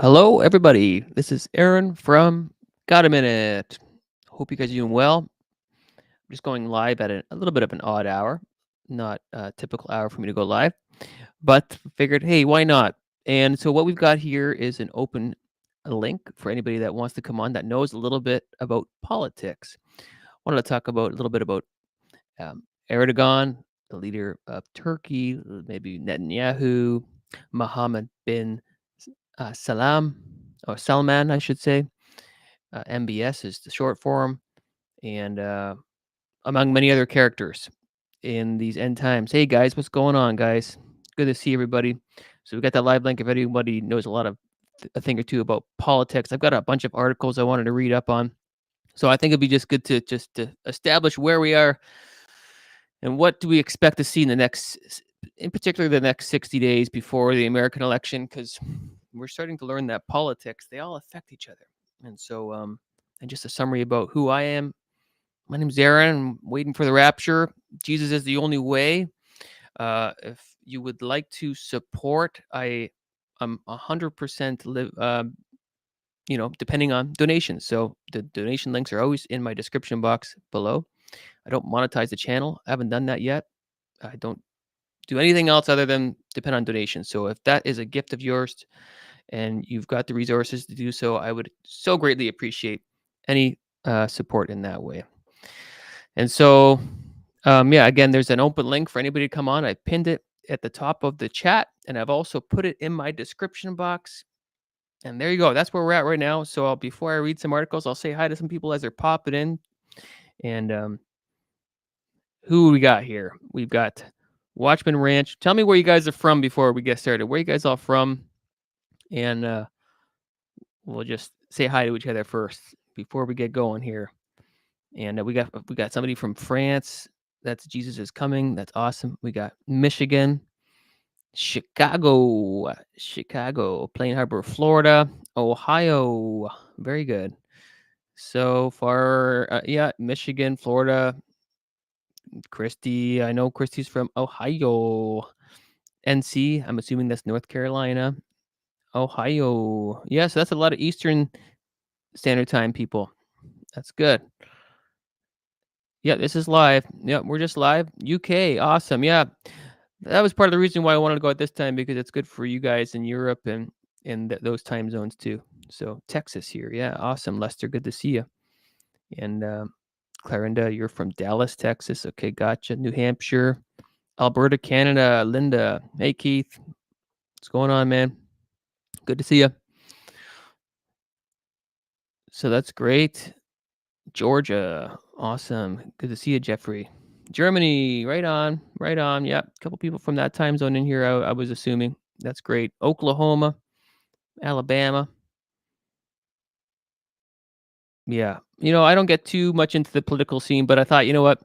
Hello, everybody. This is Aaron from Got a Minute. Hope you guys are doing well. I'm just going live at a little bit of an odd hour, not a typical hour for me to go live, but figured, hey, why not? And so what we've got here is an open link for anybody that wants to come on that knows a little bit about politics. Wanted to talk about a little bit about um, Erdogan, the leader of Turkey, maybe Netanyahu, Mohammed bin Salam, or Salman, I should say. MBS is the short form, and among many other characters in these end times. Hey guys, what's going on, guys? Good to see everybody. So we got that live link. If anybody knows a thing or two about politics, I've got a bunch of articles I wanted to read up on. So I think it'd be just good to establish where we are and what do we expect to see in the in particular, the next 60 days before the American election, because we're starting to learn that politics, they all affect each other. And so, and just a summary about who I am. My name's Aaron. I'm waiting for the rapture. Jesus is the only way. If you would like to support, I'm 100% live, depending on donations. So the donation links are always in my description box below. I don't monetize the channel. I haven't done that yet. I don't do anything else other than depend on donations. So if that is a gift of yours and you've got the resources to do so, I would so greatly appreciate any support in that way. And so, yeah, again, there's an open link for anybody to come on. I pinned it at the top of the chat, and I've also put it in my description box. And there you go. That's where we're at right now. So before I read some articles, I'll say hi to some people as they're popping in. And who we got here? We've got Watchman Ranch. Tell me where you guys are from before we get started. Where you guys all from? And we'll just say hi to each other first before we get going here. And we got somebody from France. That's Jesus is coming. That's awesome. We got Michigan, Chicago, Plain Harbor, Florida, Ohio. Very good. So far, yeah, Michigan, Florida, Christy. I know Christy's from Ohio. NC. I'm assuming that's North Carolina. Ohio. Yeah, so that's a lot of Eastern Standard Time people. That's good. Yeah, this is live. Yeah, we're just live. UK, awesome. Yeah, that was part of the reason why I wanted to go at this time because it's good for you guys in Europe and those time zones too. So Texas here, yeah, awesome. Lester, good to see you. And Clarinda, you're from Dallas, Texas. Okay, gotcha. New Hampshire, Alberta, Canada. Linda, hey Keith, what's going on, man? Good to see you. So that's great. Georgia, awesome. Good to see you, Jeffrey. Germany, right on, right on. Yeah, a couple people from that time zone in here. I was assuming that's great. Oklahoma, Alabama. Yeah, I don't get too much into the political scene, but I thought, you know what,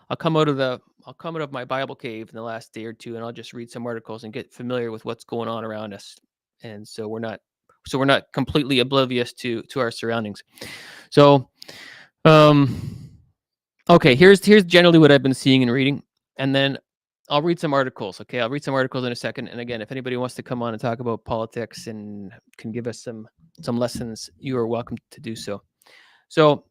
I'll come out of my Bible cave in the last day or two, and I'll just read some articles and get familiar with what's going on around us, and so we're not completely oblivious to our surroundings. So, um, okay, here's generally what I've been seeing and reading, and then I'll read some articles. Okay, I'll read some articles in a second. And again, if anybody wants to come on and talk about politics and can give us some lessons, you are welcome to do so. So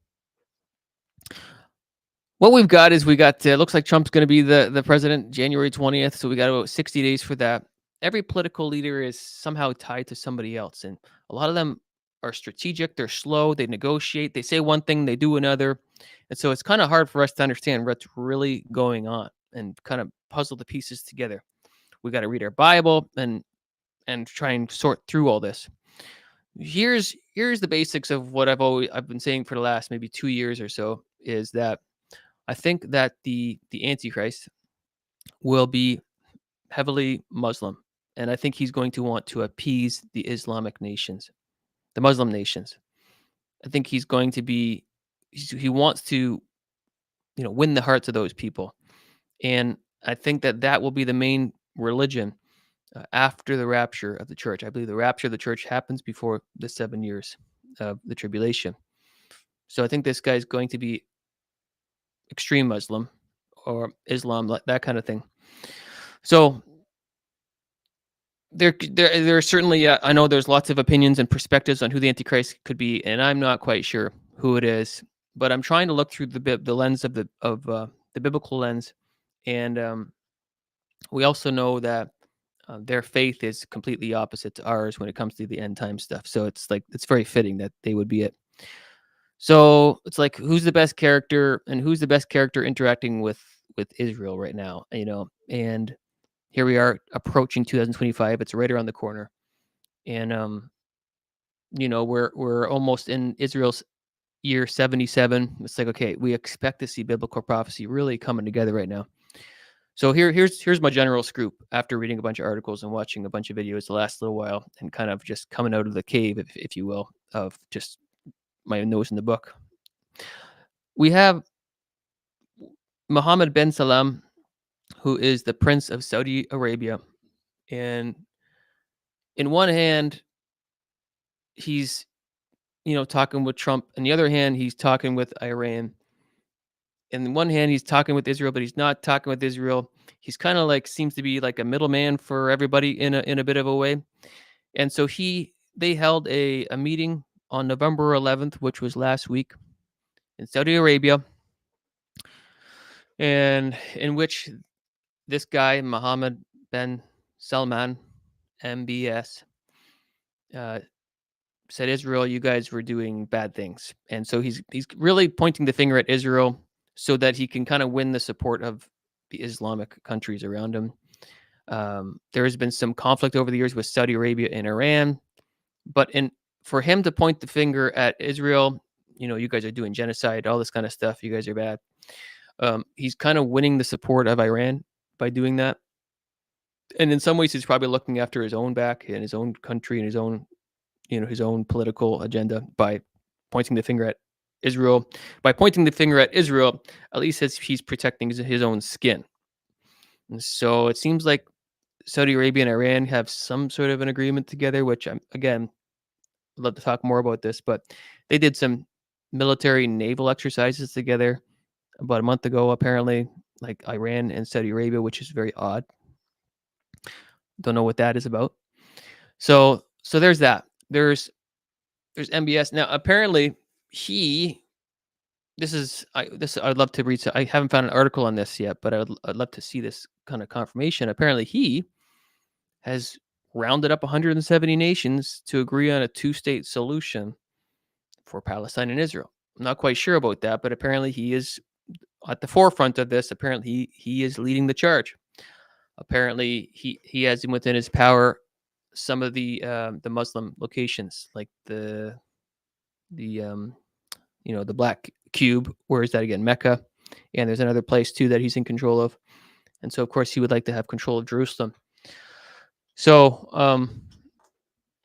what we've got is looks like Trump's going to be the president January 20th. So we got about 60 days for that. Every political leader is somehow tied to somebody else, and a lot of them are strategic. They're slow. They negotiate. They say one thing, they do another, and so it's kind of hard for us to understand what's really going on and kind of puzzle the pieces together. We got to read our Bible and try and sort through all this. Here's the basics of what I've been saying for the last maybe 2 years or so, is that I think that the Antichrist will be heavily Muslim, and I think he's going to want to appease the Islamic nations, the Muslim nations. I think he's going to be he wants to win the hearts of those people, and I think that will be the main religion after the rapture of the church. I believe the rapture of the church happens before the 7 years of the tribulation. So I think this guy's going to be extreme Muslim or Islam, like that kind of thing. So There are certainly, I know there's lots of opinions and perspectives on who the Antichrist could be, and I'm not quite sure who it is, but I'm trying to look through the lens of the biblical lens, and we also know that their faith is completely opposite to ours when it comes to the end time stuff. So it's like it's very fitting that they would be it. So it's like who's the best character and who's the best character interacting with Israel right now, and here we are approaching 2025. It's right around the corner, and we're almost in Israel's year 77. It's like, okay, we expect to see biblical prophecy really coming together right now. So here's my general scoop after reading a bunch of articles and watching a bunch of videos the last little while and kind of just coming out of the cave, if you will, of just my nose in the book. We have Mohammed bin Salman, who is the Prince of Saudi Arabia. And in one hand, he's, talking with Trump. On the other hand, he's talking with Iran. In one hand, he's talking with Israel, but he's not talking with Israel. He's kind of like seems to be like a middleman for everybody in a bit of a way. And so they held a meeting on November 11th, which was last week in Saudi Arabia, and in which this guy Mohammed bin Salman, MBS, uh, said, Israel, you guys were doing bad things, and so he's really pointing the finger at Israel so that he can kind of win the support of the Islamic countries around him. There has been some conflict over the years with Saudi Arabia and Iran, but for him to point the finger at Israel, you guys are doing genocide, all this kind of stuff. You guys are bad. He's kind of winning the support of Iran by doing that, and in some ways, he's probably looking after his own back and his own country and his own political agenda by pointing the finger at Israel. By pointing the finger at Israel, at least he's protecting his own skin. And so it seems like Saudi Arabia and Iran have some sort of an agreement together, which again, I'd love to talk more about this, but they did some military naval exercises together about a month ago, apparently, like Iran and Saudi Arabia, which is very odd. Don't know what that is about. So there's that. There's MBS. Now, apparently, I'd love to read. So I haven't found an article on this yet, but I'd love to see this kind of confirmation. Apparently, he has rounded up 170 nations to agree on a two-state solution for Palestine and Israel. I'm not quite sure about that, but apparently he is at the forefront of this. Apparently, he is leading the charge. Apparently, he has within his power some of the Muslim locations, like the the Black Cube. Where is that again? Mecca, and there's another place too that he's in control of. And so, of course, he would like to have control of Jerusalem. So,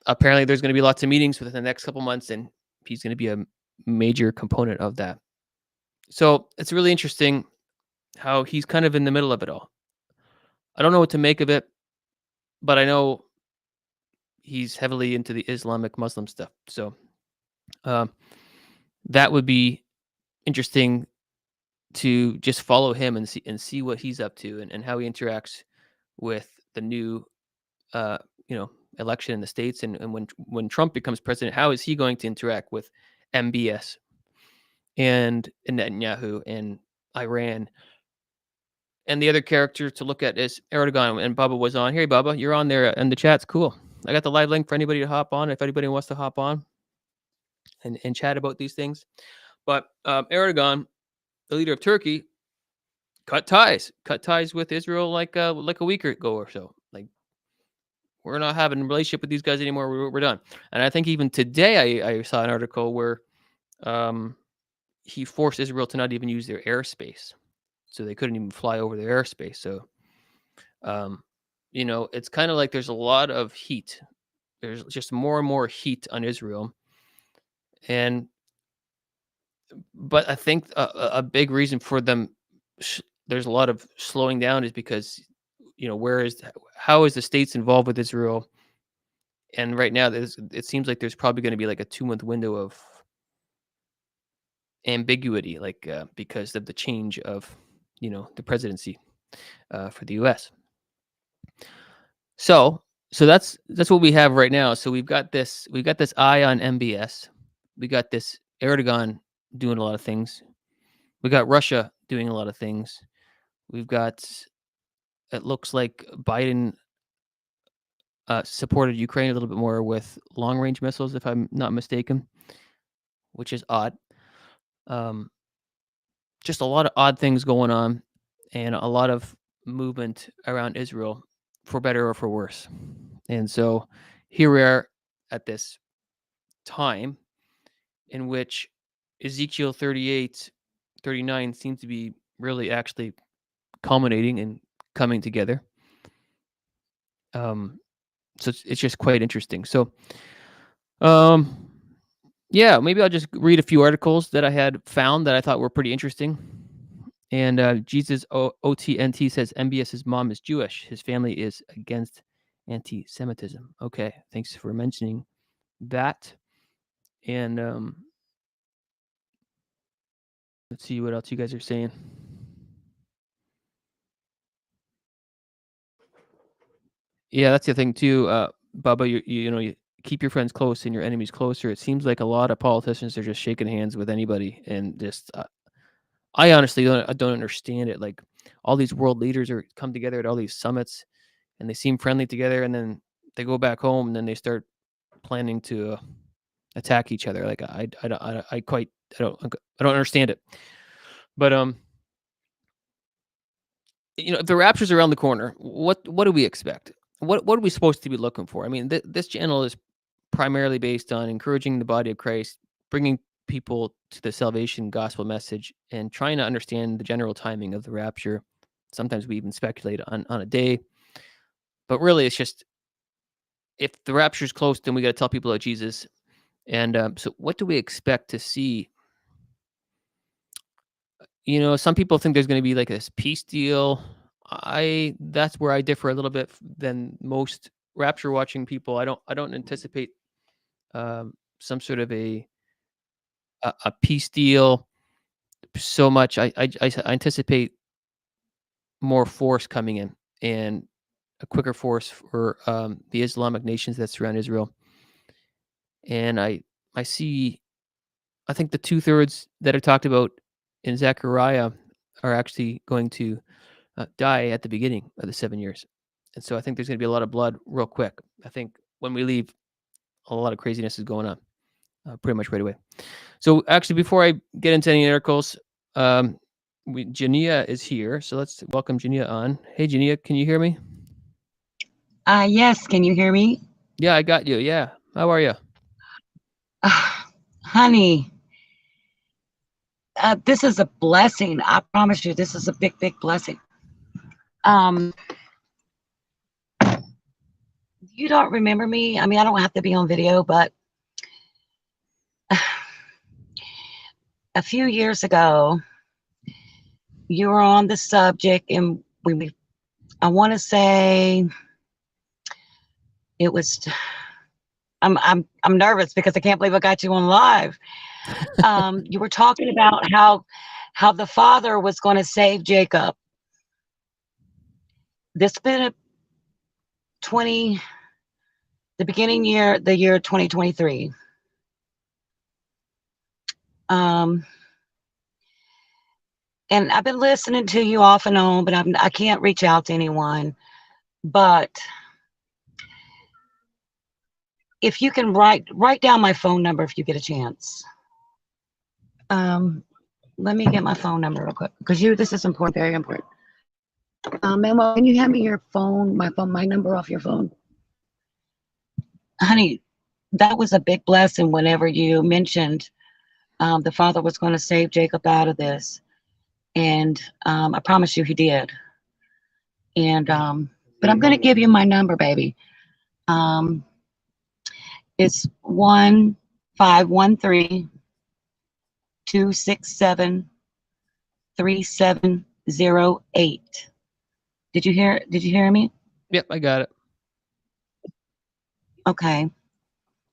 apparently, there's going to be lots of meetings within the next couple months, and he's going to be a major component of that. So, it's really interesting how he's kind of in the middle of it all. I don't know what to make of it, but I know he's heavily into the Islamic Muslim stuff. So, that would be interesting to just follow him and see what he's up to and how he interacts with the new election in the States, and when Trump becomes president, how is he going to interact with MBS and Netanyahu and Iran? And the other character to look at is Erdogan, and Bubba was on. Hey, Bubba, you're on there, and the chat's cool. I got the live link for anybody to hop on if anybody wants to hop on and chat about these things. But Erdogan, the leader of Turkey, cut ties with Israel like a week ago or so. Like, we're not having a relationship with these guys anymore. We're done. And I think even today I saw an article where he forced Israel to not even use their airspace, so they couldn't even fly over their airspace. So it's kind of like there's a lot of heat. There's just more and more heat on Israel, but I think a big reason for them there's a lot of slowing down is because how is the states involved with Israel? And right now it seems like there's probably going to be like a 2-month window of ambiguity, like because of the change of the presidency for the US. So So that's what we have right now. So we've got this eye on MBS. We got this Erdogan doing a lot of things. We got Russia doing a lot of things. We've got, it looks like Biden supported Ukraine a little bit more with long range missiles, if I'm not mistaken, which is odd. Um, just a lot of odd things going on, and a lot of movement around Israel, for better or for worse. And so here we are at this time in which Ezekiel 38, 39 seems to be really actually culminating and coming together. So it's just quite interesting. So, um, yeah, maybe I'll just read a few articles that I had found that I thought were pretty interesting. And Jesus OTNT says MBS's mom is Jewish. His family is against anti-Semitism. Okay, thanks for mentioning that. And let's see what else you guys are saying. Yeah, that's the thing too, Bubba. You keep your friends close and your enemies closer. It seems like a lot of politicians are just shaking hands with anybody, and just I honestly don't understand it. Like, all these world leaders are come together at all these summits, and they seem friendly together, and then they go back home, and then they start planning to attack each other. Like, I don't understand it. But if the rapture's around the corner, what do we expect? What are we supposed to be looking for? I mean, this channel is primarily based on encouraging the body of Christ, bringing people to the salvation gospel message, and trying to understand the general timing of the rapture. Sometimes we even speculate on a day, but really it's just, if the rapture's close, then we got to tell people about Jesus. And so what do we expect to see? Some people think there's going to be like this peace deal. That's where I differ a little bit than most rapture watching people. I don't anticipate some sort of a peace deal so much. I anticipate more force coming in, and a quicker force for the Islamic nations that surround Israel. And I see, I think the 2/3 that are talked about in Zechariah are actually going to die at the beginning of the 7 years. And so I think there's going to be a lot of blood real quick. I think when we leave, a lot of craziness is going on pretty much right away. So actually, before I get into any articles, Janna is here. So let's welcome Janna on. Hey, Janna, can you hear me? Yes, can you hear me? Yeah, I got you. Yeah. How are you? Honey, this is a blessing. I promise you, this is a big, big blessing. Um, you don't remember me? I mean, I don't have to be on video, but a few years ago, you were on the subject, and I want to say it was. I'm nervous because I can't believe I got you on live. You were talking about how the father was going to save Jacob. This been a 20 the year 2023. Um, and I've been listening to you off and on, but I can't reach out to anyone. But if you can write down my phone number if you get a chance. Let me get my phone number real quick, because this is important, very important. Mama, can you hand me your phone, my number off your phone? Honey, that was a big blessing whenever you mentioned the father was going to save Jacob out of this. And I promise you he did. And but I'm going to give you my number, baby. It's 1-513-267-3708. Did you hear me? Yep, I got it. Okay.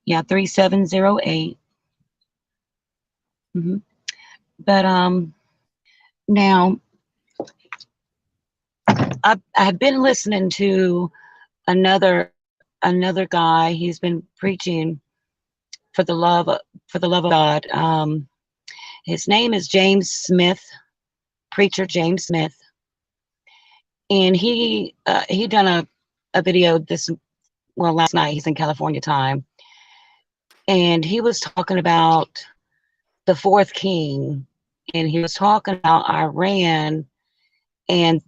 Yeah, 3708. Mm-hmm. But now I have been listening to another another guy. He's been preaching for the love of God. His name is James Smith, preacher James Smith, and he done a video last night. He's in California time, and he was talking about the fourth king, and he was talking about Iran and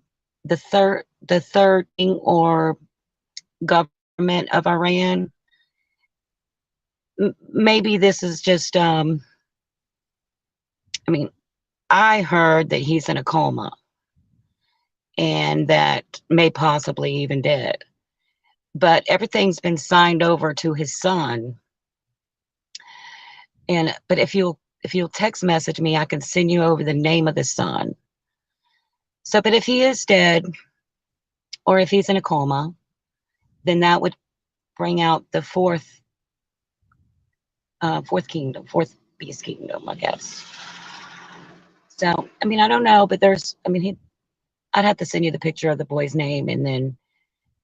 the third king or government of Iran. Maybe this is just I mean, I heard that he's in a coma and that may possibly even dead, but everything's been signed over to his son. But if you'll text message me, I can send you over the name of the son. So, but if he is dead or if he's in a coma, then that would bring out the fourth kingdom, fourth beast kingdom, I guess. So, I mean, I don't know, but I'd have to send you the picture of the boy's name, and then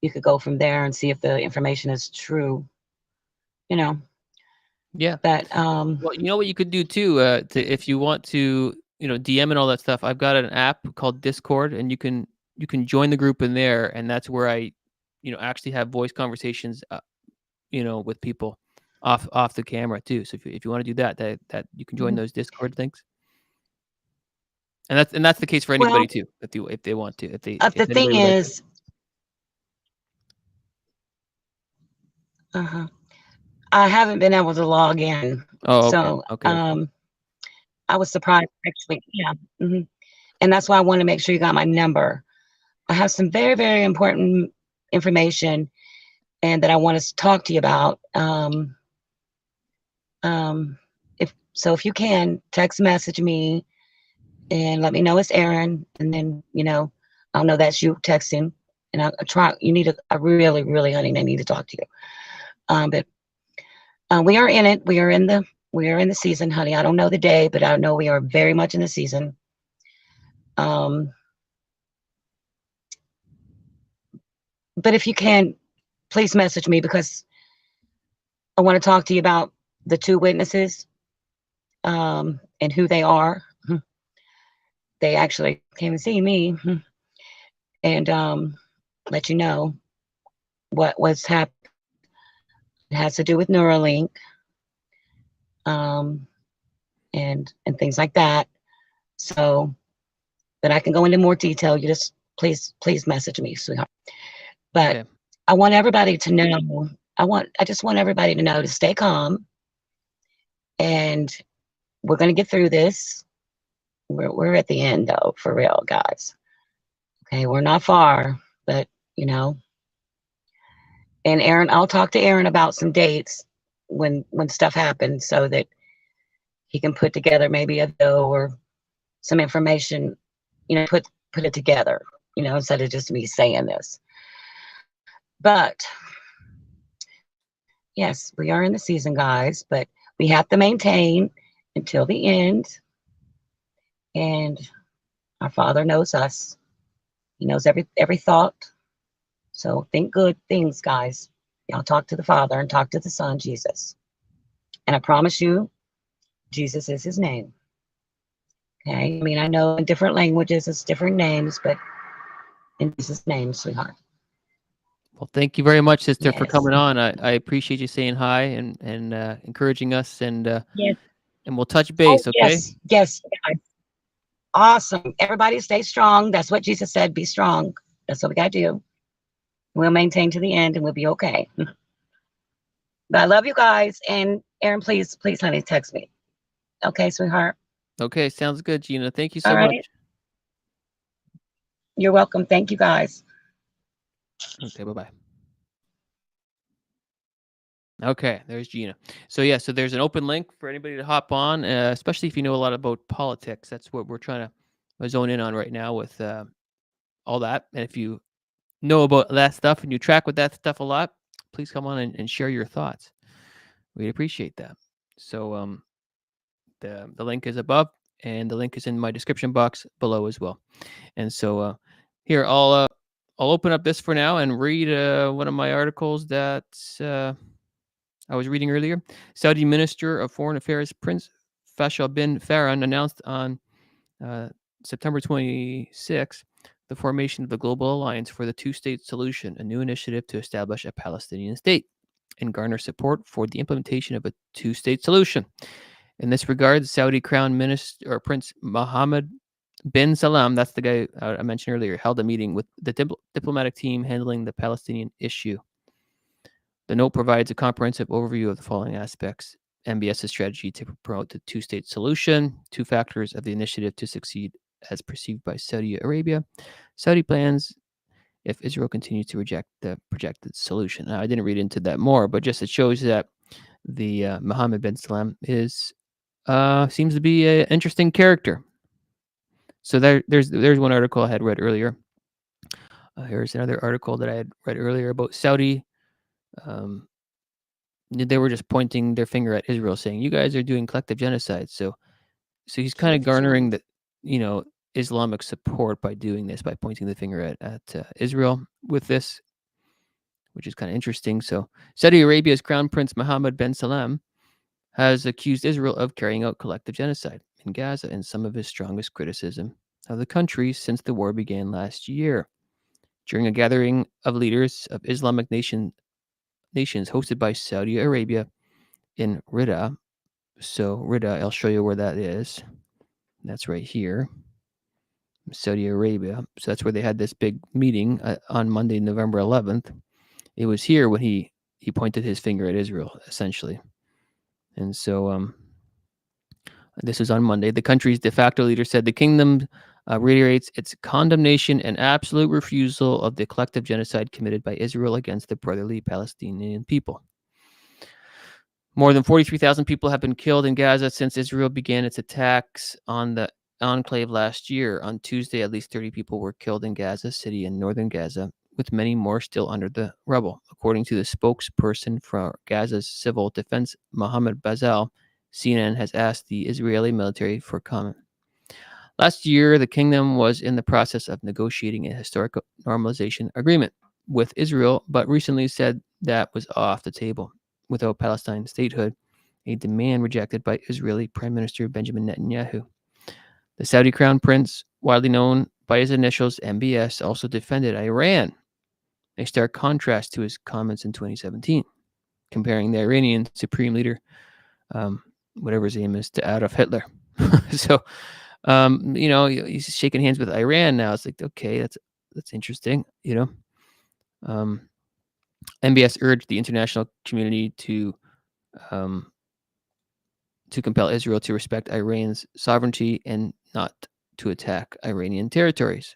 you could go from there and see if the information is true. Yeah. But well, you know what you could do too, if you want to, DM and all that stuff. I've got an app called Discord, and you can join the group in there, and that's where I, actually have voice conversations, with people off the camera too. So if you want to do that you can join those Discord things. And that's the case for anybody too, if they want to. The thing is, I haven't been able to log in. Oh, okay. So Okay. I was surprised actually. Yeah. And that's why I want to make sure you got my number. I have some very, very important information and that I want to talk to you about. If you can text message me and let me know it's Aaron, and then I'll know that's you texting, and I'll try. I really, really, honey, I need to talk to you. But we are in it. We are in the season, honey. I don't know the day, but I know we are very much in the season. But if you can, please message me, because I want to talk to you about the two witnesses and who they are. They actually came and see me and let you know what's happened. It has to do with Neuralink and things like that. So, but I can go into more detail. You just please message me, sweetheart. But okay. I want everybody to know. I just want everybody to know to stay calm, and we're going to get through this. We're at the end though, for real, guys. Okay, we're not far, but And Aaron, I'll talk to Aaron about some dates when stuff happens, so that he can put together maybe a video or some information, put it together, instead of just me saying this. But yes, we are in the season, guys, but we have to maintain until the end. And our Father knows us. He knows every thought. So think good things, guys. Y'all talk to the Father and talk to the Son, Jesus. And I promise you, Jesus is his name. Okay? I mean, I know in different languages it's different names, but in Jesus' name, sweetheart. Well, thank you very much, sister, for coming on. I appreciate you saying hi and encouraging us, and yes. And we'll touch base, okay? Yes. Awesome. Everybody stay strong. That's what Jesus said, be strong. That's what we got to do. We'll maintain to the end and we'll be okay. But I love you guys. And Aaron, please, honey, text me. Okay, sweetheart? Okay, sounds good, Gina. Thank you so much. You're welcome. Thank you, guys. Okay, bye-bye. Okay, there's Gina. So yeah, so there's an open link for anybody to hop on, especially if you know a lot about politics. That's what we're trying to zone in on right now with all that. And if you know about that stuff and you track with that stuff a lot, please come on and share your thoughts. We'd appreciate that. So the link is above, and the link is in my description box below as well. And so here, I'll I'll open up this for now and read one of my articles that I was reading earlier. Saudi Minister of Foreign Affairs Prince Faisal bin Farhan announced on uh, September 26th the formation of the Global Alliance for the Two-State Solution, a new initiative to establish a Palestinian state and garner support for the implementation of a two-state solution. In this regard, Saudi Crown Minister or Prince Mohammed bin Salam, that's the guy I mentioned earlier, held a meeting with the diplomatic team handling the Palestinian issue. The note provides a comprehensive overview of the following aspects: MBS's strategy to promote the two-state solution, two factors of the initiative to succeed as perceived by Saudi Arabia, Saudi plans if Israel continues to reject the projected solution. Now, I didn't read into that more, but just it shows that the Mohammed bin Salam is seems to be an interesting character. So there's one article I had read earlier. Here's another article that I had read earlier about Saudi. They were just pointing their finger at Israel, saying, "You guys are doing collective genocide." So he's kind of garnering the, you know, Islamic support by doing this, by pointing the finger at Israel with this, which is kind of interesting. So Saudi Arabia's Crown Prince Mohammed bin Salman has accused Israel of carrying out collective genocide in Gaza in some of his strongest criticism of the country since the war began last year. During a gathering of leaders of Islamic nations hosted by Saudi Arabia in Riyadh. So Riyadh, I'll show you where that is. That's right here, Saudi Arabia. So that's where they had this big meeting on Monday, November 11th. It was here when he pointed his finger at Israel, essentially. And so this was on Monday. The country's de facto leader said the kingdom reiterates its condemnation and absolute refusal of the collective genocide committed by Israel against the brotherly Palestinian people. More than 43,000 people have been killed in Gaza since Israel began its attacks on the enclave last year. On Tuesday, at least 30 people were killed in Gaza City in northern Gaza, with many more still under the rubble. According to the spokesperson for Gaza's civil defense, Mohammed Bazal, CNN has asked the Israeli military for comment. Last year, the kingdom was in the process of negotiating a historic normalization agreement with Israel, but recently said that was off the table. Without Palestine statehood, a demand rejected by Israeli Prime Minister Benjamin Netanyahu. The Saudi Crown Prince, widely known by his initials MBS, also defended Iran, a stark contrast to his comments in 2017, comparing the Iranian Supreme Leader, whatever his name is, to Adolf Hitler. So, he's shaking hands with Iran now. It's like, okay, that's interesting, MBS urged the international community to compel Israel to respect Iran's sovereignty and not to attack Iranian territories.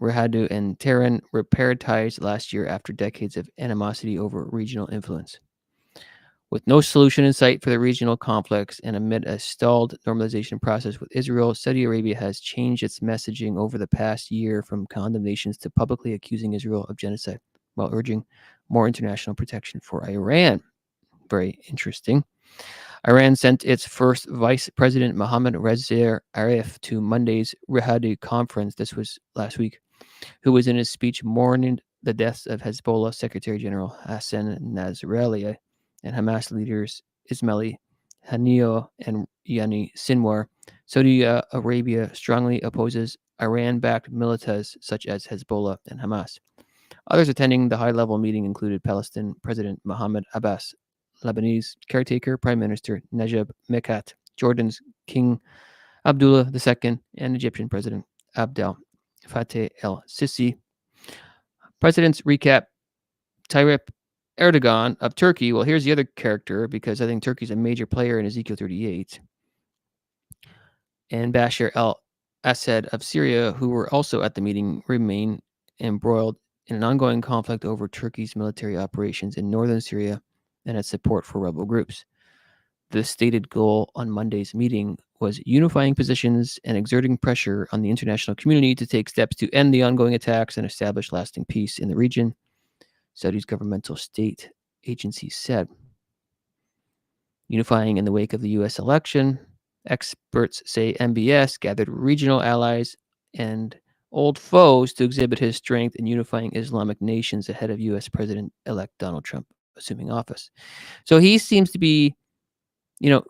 Riyadh and Tehran repaired ties last year after decades of animosity over regional influence. With no solution in sight for the regional conflicts and amid a stalled normalization process with Israel, Saudi Arabia has changed its messaging over the past year from condemnations to publicly accusing Israel of genocide while urging more international protection for Iran. Very interesting. Iran sent its first Vice President Mohammad Reza Arif to Monday's Riyadh conference. This was last week, who was in his speech mourning the deaths of Hezbollah Secretary General Hassan Nasrallah and Hamas leaders Ismaili Haniyeh and Yani Sinwar. Saudi Arabia strongly opposes Iran-backed militias such as Hezbollah and Hamas. Others attending the high-level meeting included Palestinian President Mahmoud Abbas, Lebanese caretaker Prime Minister Najib Mikhat, Jordan's King Abdullah II, and Egyptian President Abdel Fattah el-Sisi. Presidents recap: Tayyip Erdogan of Turkey. Well, here's the other character, because I think Turkey's a major player in Ezekiel 38. And Bashar al-Assad of Syria, who were also at the meeting, remain embroiled in an ongoing conflict over Turkey's military operations in northern Syria and its support for rebel groups. The stated goal on Monday's meeting was unifying positions and exerting pressure on the international community to take steps to end the ongoing attacks and establish lasting peace in the region, Saudi's governmental state agency said. Unifying in the wake of the U.S. election, experts say MBS gathered regional allies and old foes to exhibit his strength in unifying Islamic nations ahead of U.S. President-elect Donald Trump assuming office. So he seems to be, you know,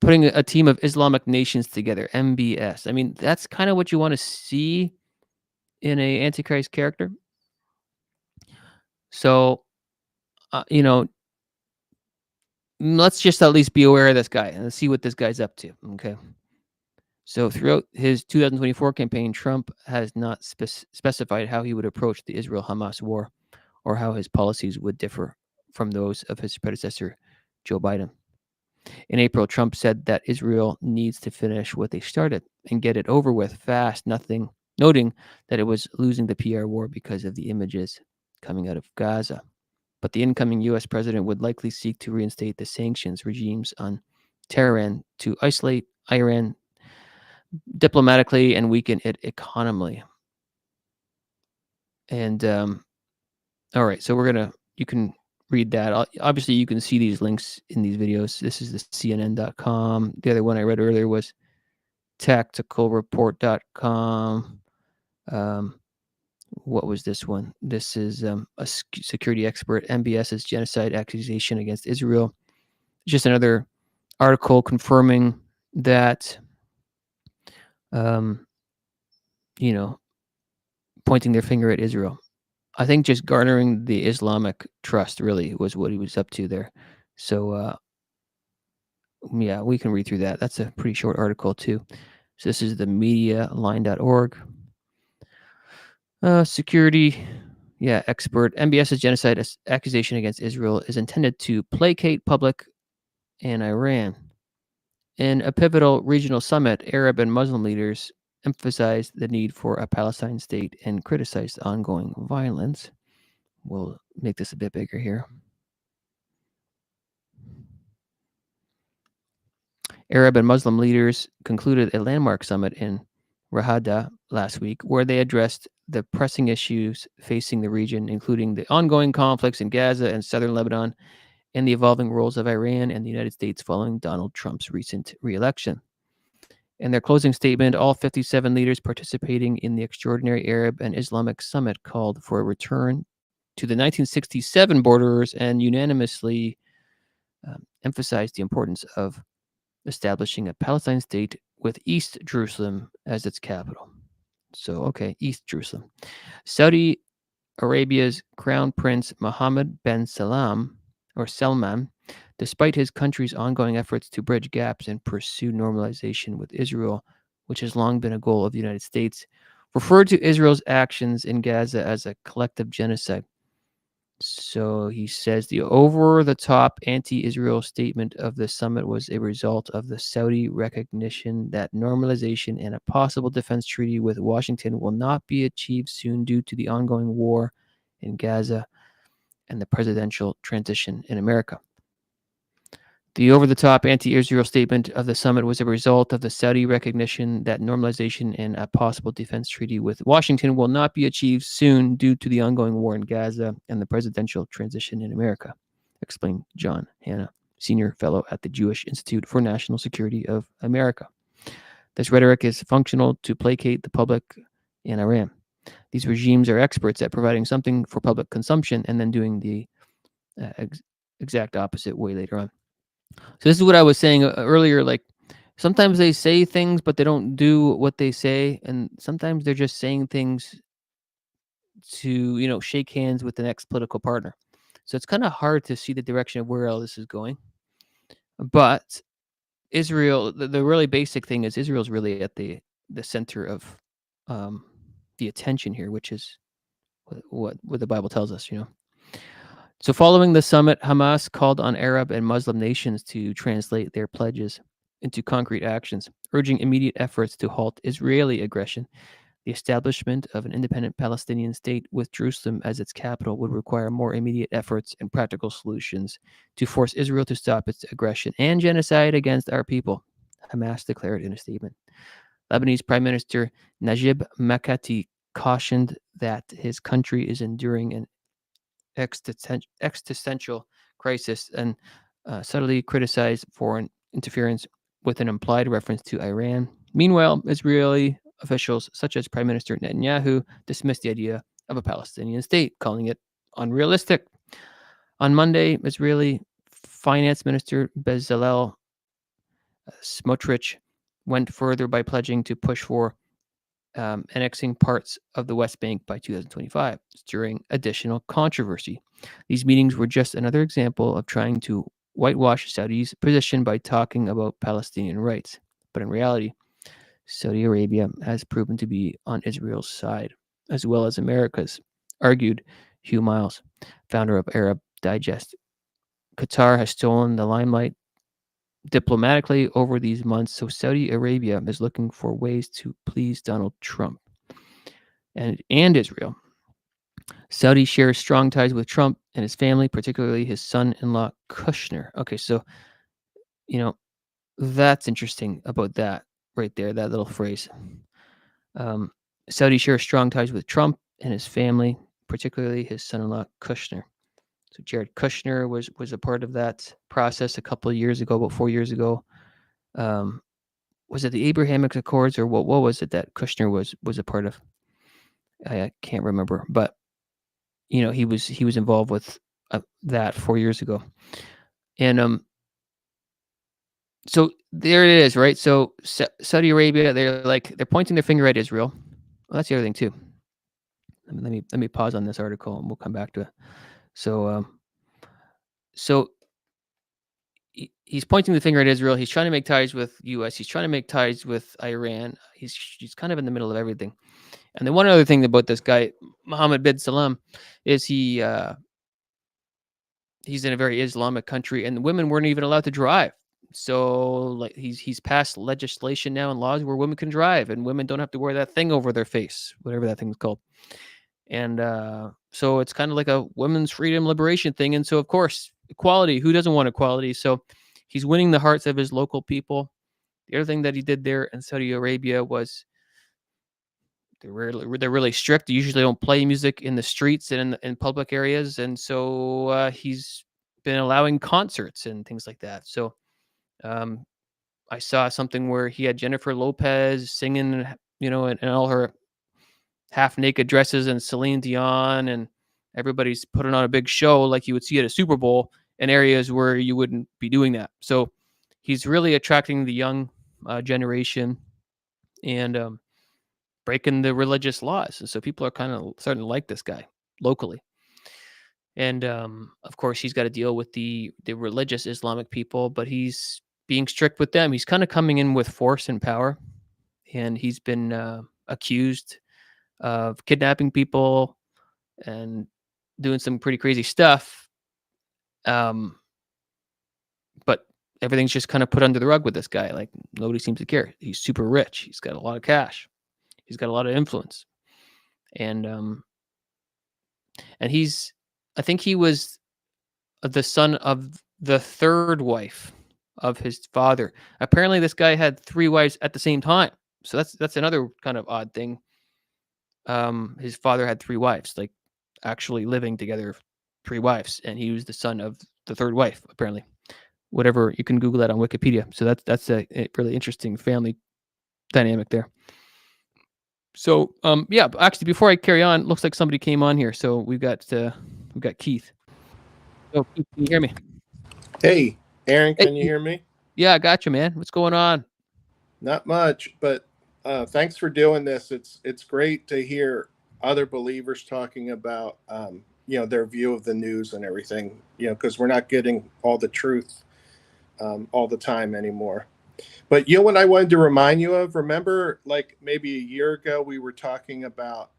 putting a team of Islamic nations together, MBS. I mean, that's kind of what you want to see in a Antichrist character. So, you know, let's just at least be aware of this guy and see what this guy's up to. Okay. So throughout his 2024 campaign, Trump has not specified how he would approach the Israel-Hamas war or how his policies would differ from those of his predecessor, Joe Biden. In April, Trump said that Israel needs to finish what they started and get it over with fast, noting that it was losing the PR war because of the images coming out of Gaza. But the incoming U.S. president would likely seek to reinstate the sanctions regimes on Tehran to isolate Iran diplomatically and weaken its economy. And all right, so you can read that. Obviously, you can see these links in these videos. This is the CNN.com. The other one I read earlier was tacticalreport.com. What was this one? This is a security expert, MBS's genocide accusation against Israel. Just another article confirming that, you know, pointing their finger at Israel. I think just garnering the Islamic trust really was what he was up to there. So, yeah, we can read through that. That's a pretty short article too. So this is the medialine.org. Security, expert. MBS's genocide accusation against Israel is intended to placate public and Iran. In a pivotal regional summit, Arab and Muslim leaders emphasized the need for a Palestine state and criticized ongoing violence. We'll make this a bit bigger here. Arab and Muslim leaders concluded a landmark summit in Riyadh last week, where they addressed the pressing issues facing the region, including the ongoing conflicts in Gaza and southern Lebanon, and the evolving roles of Iran and the United States following Donald Trump's recent re-election. In their closing statement, all 57 leaders participating in the extraordinary Arab and Islamic summit called for a return to the 1967 borders and unanimously emphasized the importance of establishing a Palestine state with East Jerusalem as its capital. So, okay, East Jerusalem. Saudi Arabia's Crown Prince Mohammed bin Salman, despite his country's ongoing efforts to bridge gaps and pursue normalization with Israel, which has long been a goal of the United States, referred to Israel's actions in Gaza as a collective genocide. So he says the over-the-top anti-Israel statement of the summit was a result of the Saudi recognition that normalization and a possible defense treaty with Washington will not be achieved soon due to the ongoing war in Gaza and the presidential transition in America. The over-the-top anti-Israel statement of the summit was a result of the Saudi recognition that normalization and a possible defense treaty with Washington will not be achieved soon due to the ongoing war in Gaza and the presidential transition in America, explained Janna, senior fellow at the Jewish Institute for National Security of America. This rhetoric is functional to placate the public in Iran. These regimes are experts at providing something for public consumption and then doing the exact opposite way later on. So this is what I was saying earlier. Like sometimes they say things, but they don't do what they say, and sometimes they're just saying things to shake hands with the next political partner. So it's kind of hard to see the direction of where all this is going. But Israel, the really basic thing is Israel's really at the center of the attention here, which is what the Bible tells us. So following the summit, Hamas called on Arab and Muslim nations to translate their pledges into concrete actions, urging immediate efforts to halt Israeli aggression. The establishment of an independent Palestinian state with Jerusalem as its capital would require more immediate efforts and practical solutions to force Israel to stop its aggression and genocide against our people, Hamas declared in a statement. Lebanese Prime Minister Najib Mikati cautioned that his country is enduring an existential crisis and subtly criticized foreign interference with an implied reference to Iran. Meanwhile, Israeli officials such as Prime Minister Netanyahu dismissed the idea of a Palestinian state, calling it unrealistic. On Monday, Israeli Finance Minister Bezalel Smotrich went further by pledging to push for annexing parts of the West Bank by 2025, stirring additional controversy. These meetings were just another example of trying to whitewash Saudi's position by talking about Palestinian rights. But in reality, Saudi Arabia has proven to be on Israel's side, as well as America's, argued Hugh Miles, founder of Arab Digest. Qatar has stolen the limelight diplomatically over these months, so Saudi Arabia is looking for ways to please Donald Trump and Israel. Saudi shares strong ties with Trump and his family, particularly his son-in-law Kushner. Okay, so you know that's interesting about that right there, that little phrase. Saudi shares strong ties with Trump and his family, particularly his son-in-law Kushner. So Jared Kushner was a part of that process a couple of years ago, about 4 years ago. Was it the Abrahamic Accords or what was it that Kushner was a part of? I can't remember, but he was involved with that 4 years ago, and so there it is, right? So Saudi Arabia, they're pointing their finger at Israel. Well, that's the other thing too. Let me pause on this article and we'll come back to it. So he's pointing the finger at Israel. He's trying to make ties with U.S. He's trying to make ties with Iran. He's kind of in the middle of everything. And then one other thing about this guy, Mohammed bin Salman, is he's in a very Islamic country, and women weren't even allowed to drive. So like he's passed legislation now and laws where women can drive, and women don't have to wear that thing over their face, whatever that thing's called. And so it's kind of like a women's freedom liberation thing. And so of course equality. Who doesn't want equality? So he's winning the hearts of his local people. The other thing that he did there in Saudi Arabia was they're really strict. They usually don't play music in the streets and in public areas, and so he's been allowing concerts and things like that. So I saw something where he had Jennifer Lopez singing, in all her half naked dresses, and Celine Dion, and everybody's putting on a big show like you would see at a Super Bowl in areas where you wouldn't be doing that. So he's really attracting the young generation and breaking the religious laws. And so people are kind of starting to like this guy locally. And of course, he's got to deal with the religious Islamic people, but he's being strict with them. He's kind of coming in with force and power. And he's been accused of kidnapping people and doing some pretty crazy stuff. But everything's just kind of put under the rug with this guy. Like nobody seems to care. He's super rich. He's got a lot of cash. He's got a lot of influence. And I think he was the son of the third wife of his father. Apparently this guy had 3 wives at the same time. So that's another kind of odd thing. His father had 3 wives, like actually living together, 3 wives, and he was the son of the third wife, apparently. Whatever, you can Google that on Wikipedia. So that's a really interesting family dynamic there. So yeah, actually before I carry on, looks like somebody came on here. So we've got Keith. Oh, Keith, can you hear me? Hey, Aaron, can you hear me? Yeah, I got you, man. What's going on? Not much, but thanks for doing this. It's great to hear other believers talking about their view of the news and everything. Because we're not getting all the truth all the time anymore. But what I wanted to remind you of, remember, like maybe a year ago, we were talking about,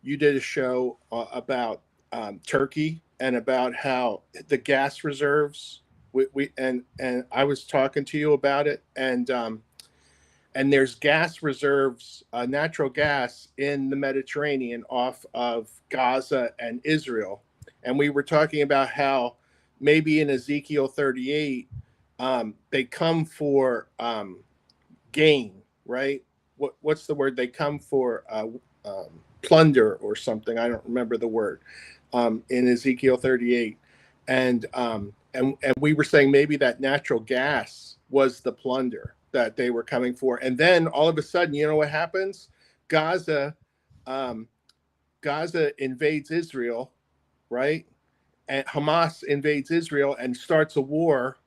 you did a show about Turkey and about how the gas reserves, and I was talking to you about it, and there's gas reserves, natural gas in the Mediterranean off of Gaza and Israel. And we were talking about how maybe in Ezekiel 38, they come for gain, right? What's the word? They come for plunder or something. I don't remember the word in Ezekiel 38. And we were saying maybe that natural gas was the plunder. that they were coming for. And then all of a sudden, you know what happens? Gaza invades Israel, right? And Hamas invades Israel and starts a war.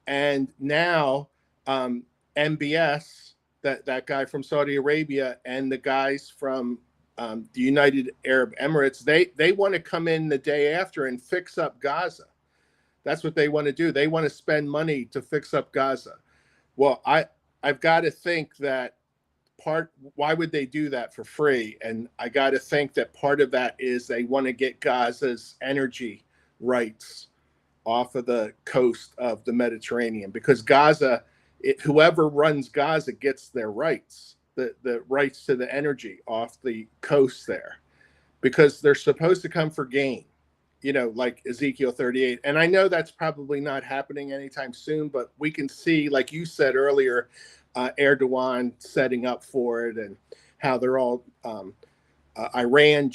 And now MBS, that guy from Saudi Arabia, and the guys from the United Arab Emirates, they want to come in the day after and fix up Gaza. That's what they want to do. They want to spend money to fix up Gaza. Well, I've got to think that why would they do that for free? And I got to think that part of that is they want to get Gaza's energy rights off of the coast of the Mediterranean, because Gaza, whoever runs Gaza gets their rights, the rights to the energy off the coast there, because they're supposed to come for gain, like Ezekiel 38. And I know that's probably not happening anytime soon, but we can see, like you said earlier, Erdogan setting up for it, and how they're all Iran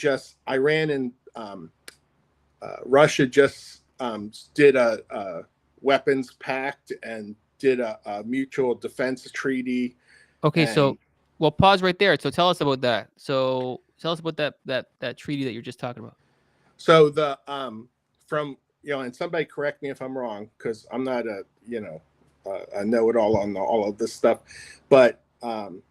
and Russia just did a weapons pact and did a mutual defense treaty. Okay, so well, pause right there. So tell us about that. So tell us about that treaty that you're just talking about. So the from and somebody correct me if I'm wrong, because I'm not a know-it-all on all of this stuff, but Iran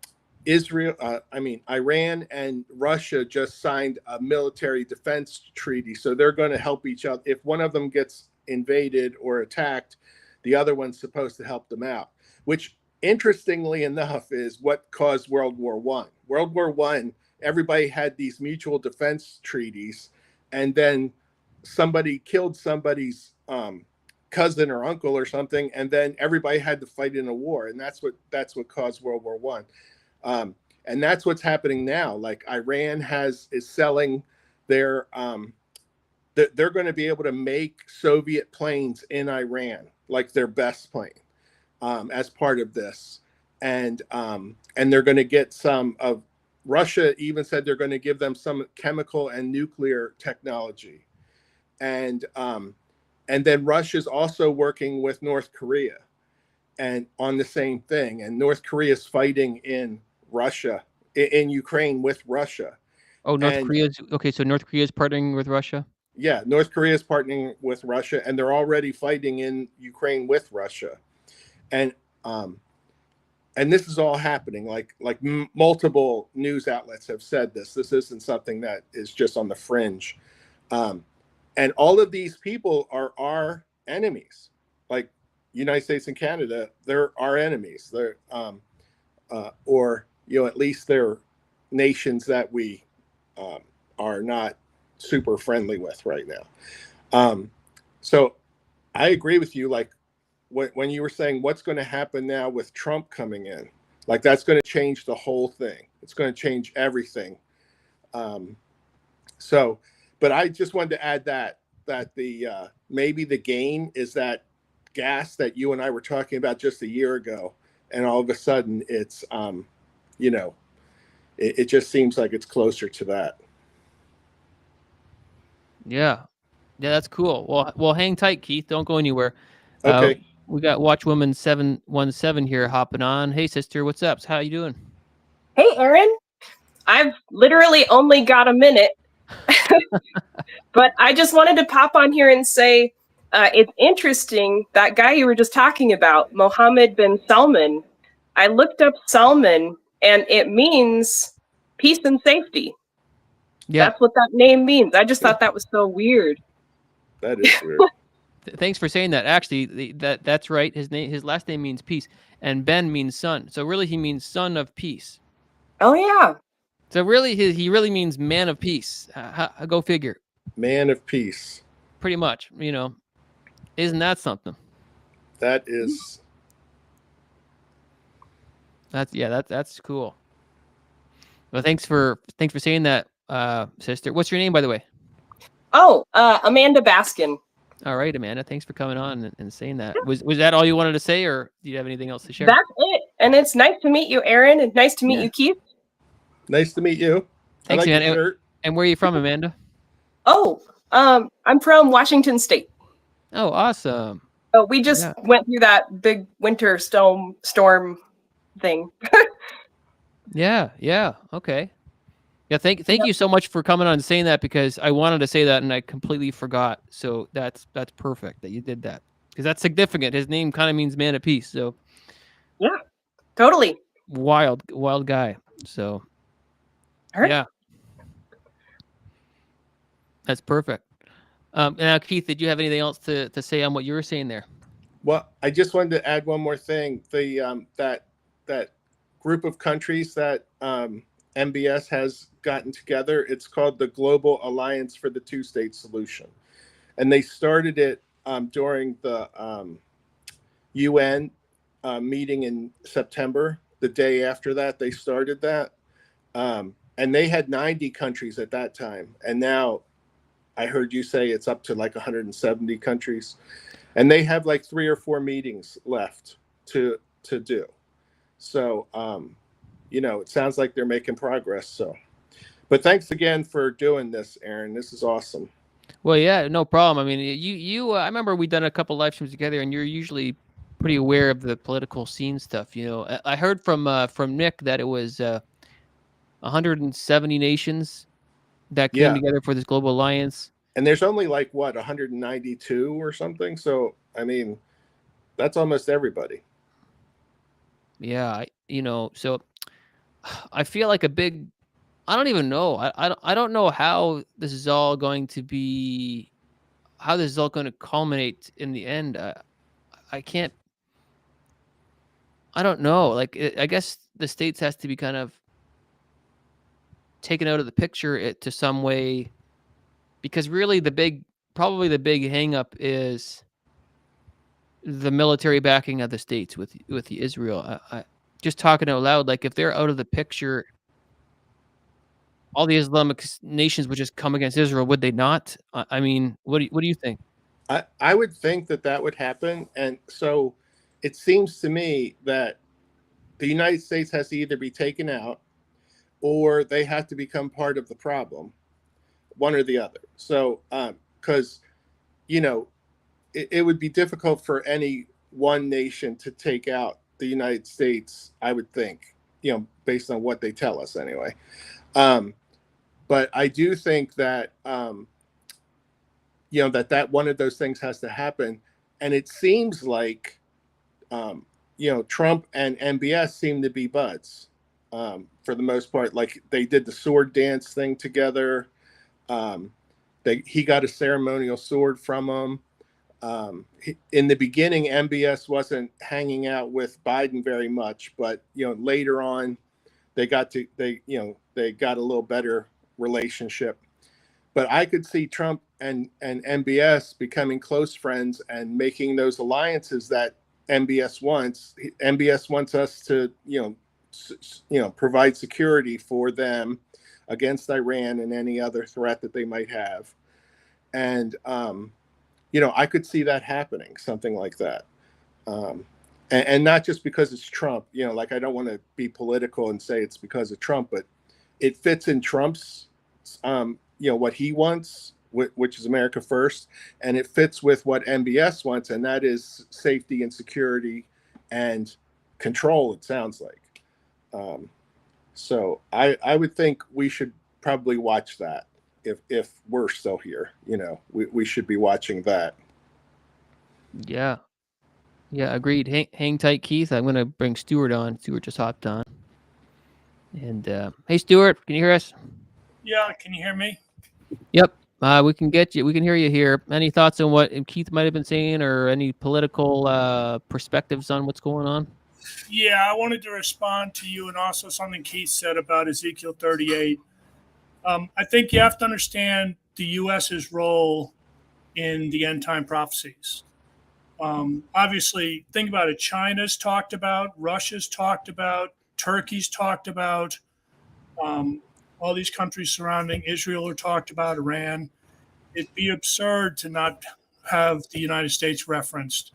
and Russia just signed a military defense treaty, so they're going to help each other. If one of them gets invaded or attacked, the other one's supposed to help them out, which interestingly enough is what caused World War I. World War I, everybody had these mutual defense treaties, and then somebody killed somebody's cousin or uncle or something, and then everybody had to fight in a war, and that's what caused World War I. And that's what's happening now. Like Iran is selling their they're going to be able to make Soviet planes in Iran, like their best plane, as part of this, and they're going to get some of Russia. Even said they're going to give them some chemical and nuclear technology, and then Russia's also working with North Korea and on the same thing. And North Korea is fighting in Ukraine with Russia. Oh, Korea's okay. So North Korea is partnering with Russia. Yeah, North Korea is partnering with Russia, and they're already fighting in Ukraine with Russia. And this is all happening. Like multiple news outlets have said this. This isn't something that is just on the fringe. And all of these people are our enemies. Like United States and Canada, they're our enemies. They're or at least they're nations that we are not super friendly with right now. So I agree with you. Like when you were saying what's going to happen now with Trump coming in, like that's going to change the whole thing. It's going to change everything. But I just wanted to add that the maybe the gain is that gas that you and I were talking about just a year ago, and all of a sudden it's it just seems like it's closer to that. Yeah, that's cool. Well, hang tight, Keith. Don't go anywhere. Okay. We got Watchwoman 717 here hopping on. Hey, sister, what's up? How you doing? Hey, Aaron. I've literally only got a minute, but I just wanted to pop on here and say it's interesting, that guy you were just talking about, Mohammed bin Salman. I looked up Salman, and it means peace and safety. Yeah. That's what that name means. I just thought that was so weird. That is weird. Thanks for saying that. Actually, that's right. His last name means peace, and Ben means son. So really, he means son of peace. Oh yeah. So really, he really means man of peace. Go figure. Man of peace. Pretty much, isn't that something? That is. That's cool. Well, thanks for saying that, sister. What's your name, by the way? Oh, Amanda Baskin. All right, Amanda. Thanks for coming on and saying that. Was that all you wanted to say, or do you have anything else to share? That's it. And it's nice to meet you, Aaron, and nice to meet you, Keith. Nice to meet you. Thanks, Amanda. And where are you from, Amanda? Oh, I'm from Washington State. Oh, awesome. Oh, we just went through that big winter storm thing. Yeah. Yeah. Okay. Yeah. Thank Yep. you so much for coming on and saying that, because I wanted to say that and I completely forgot. So that's perfect that you did that, because that's significant. His name kind of means man of peace. So Yeah, totally. wild guy. So All right. yeah, that's perfect. Now, Keith, did you have anything else to say on what you were saying there? Well, I just wanted to add one more thing. The that group of countries that MBS has gotten together, it's called the Global Alliance for the Two-State Solution, and they started it during the UN meeting in September. The day after that, they started that, and they had 90 countries at that time, and now I heard you say it's up to like 170 countries. And they have like 3 or 4 meetings left to do. So, it sounds like they're making progress. So, but thanks again for doing this, Aaron. This is awesome. Well, yeah, no problem. I mean, I remember we done a couple live streams together, and you're usually pretty aware of the political scene stuff. I heard from Nick that it was 170 nations that came together for this global alliance. And there's only like 192 or something. So, I mean, that's almost everybody. Yeah, so I feel like I don't even know. I don't know how this is all going to be, how this is all going to culminate in the end. I can't. I don't know. Like, I guess the states has to be kind of taken out of the picture to some way, because really probably the big hang up is the military backing of the states with the Israel. I just talking out loud, like if they're out of the picture, all the Islamic nations would just come against Israel, would they not? I mean, what do you think? I would think that would happen. And so it seems to me that the United States has to either be taken out or they have to become part of the problem, one or the other. So, because, it would be difficult for any one nation to take out the United States, I would think, based on what they tell us anyway. But I do think that, that one of those things has to happen. And it seems like, Trump and MBS seem to be buds for the most part. Like they did the sword dance thing together. He got a ceremonial sword from him. In the beginning, MBS wasn't hanging out with Biden very much, but later on, they got a little better relationship. But I could see Trump and MBS becoming close friends and making those alliances that MBS wants. MBS wants us to provide security for them against Iran and any other threat that they might have, and I could see that happening, something like that. And not just because it's Trump, like I don't want to be political and say it's because of Trump, but it fits in Trump's, what he wants, which is America first, and it fits with what MBS wants, and that is safety and security and control, it sounds like. So I would think we should probably watch that. If we're still here, we should be watching that. Yeah, agreed. Hang tight, Keith. I'm gonna bring Stuart on. Stuart just hopped on. And hey, Stuart, can you hear us? Yeah, can you hear me? Yep, we can get you. We can hear you here. Any thoughts on what Keith might have been saying, or any political perspectives on what's going on? Yeah, I wanted to respond to you and also something Keith said about Ezekiel 38. I think you have to understand the U.S.'s role in the end time prophecies. Obviously, think about it. China's talked about, Russia's talked about, Turkey's talked about, all these countries surrounding Israel are talked about, Iran. It'd be absurd to not have the United States referenced.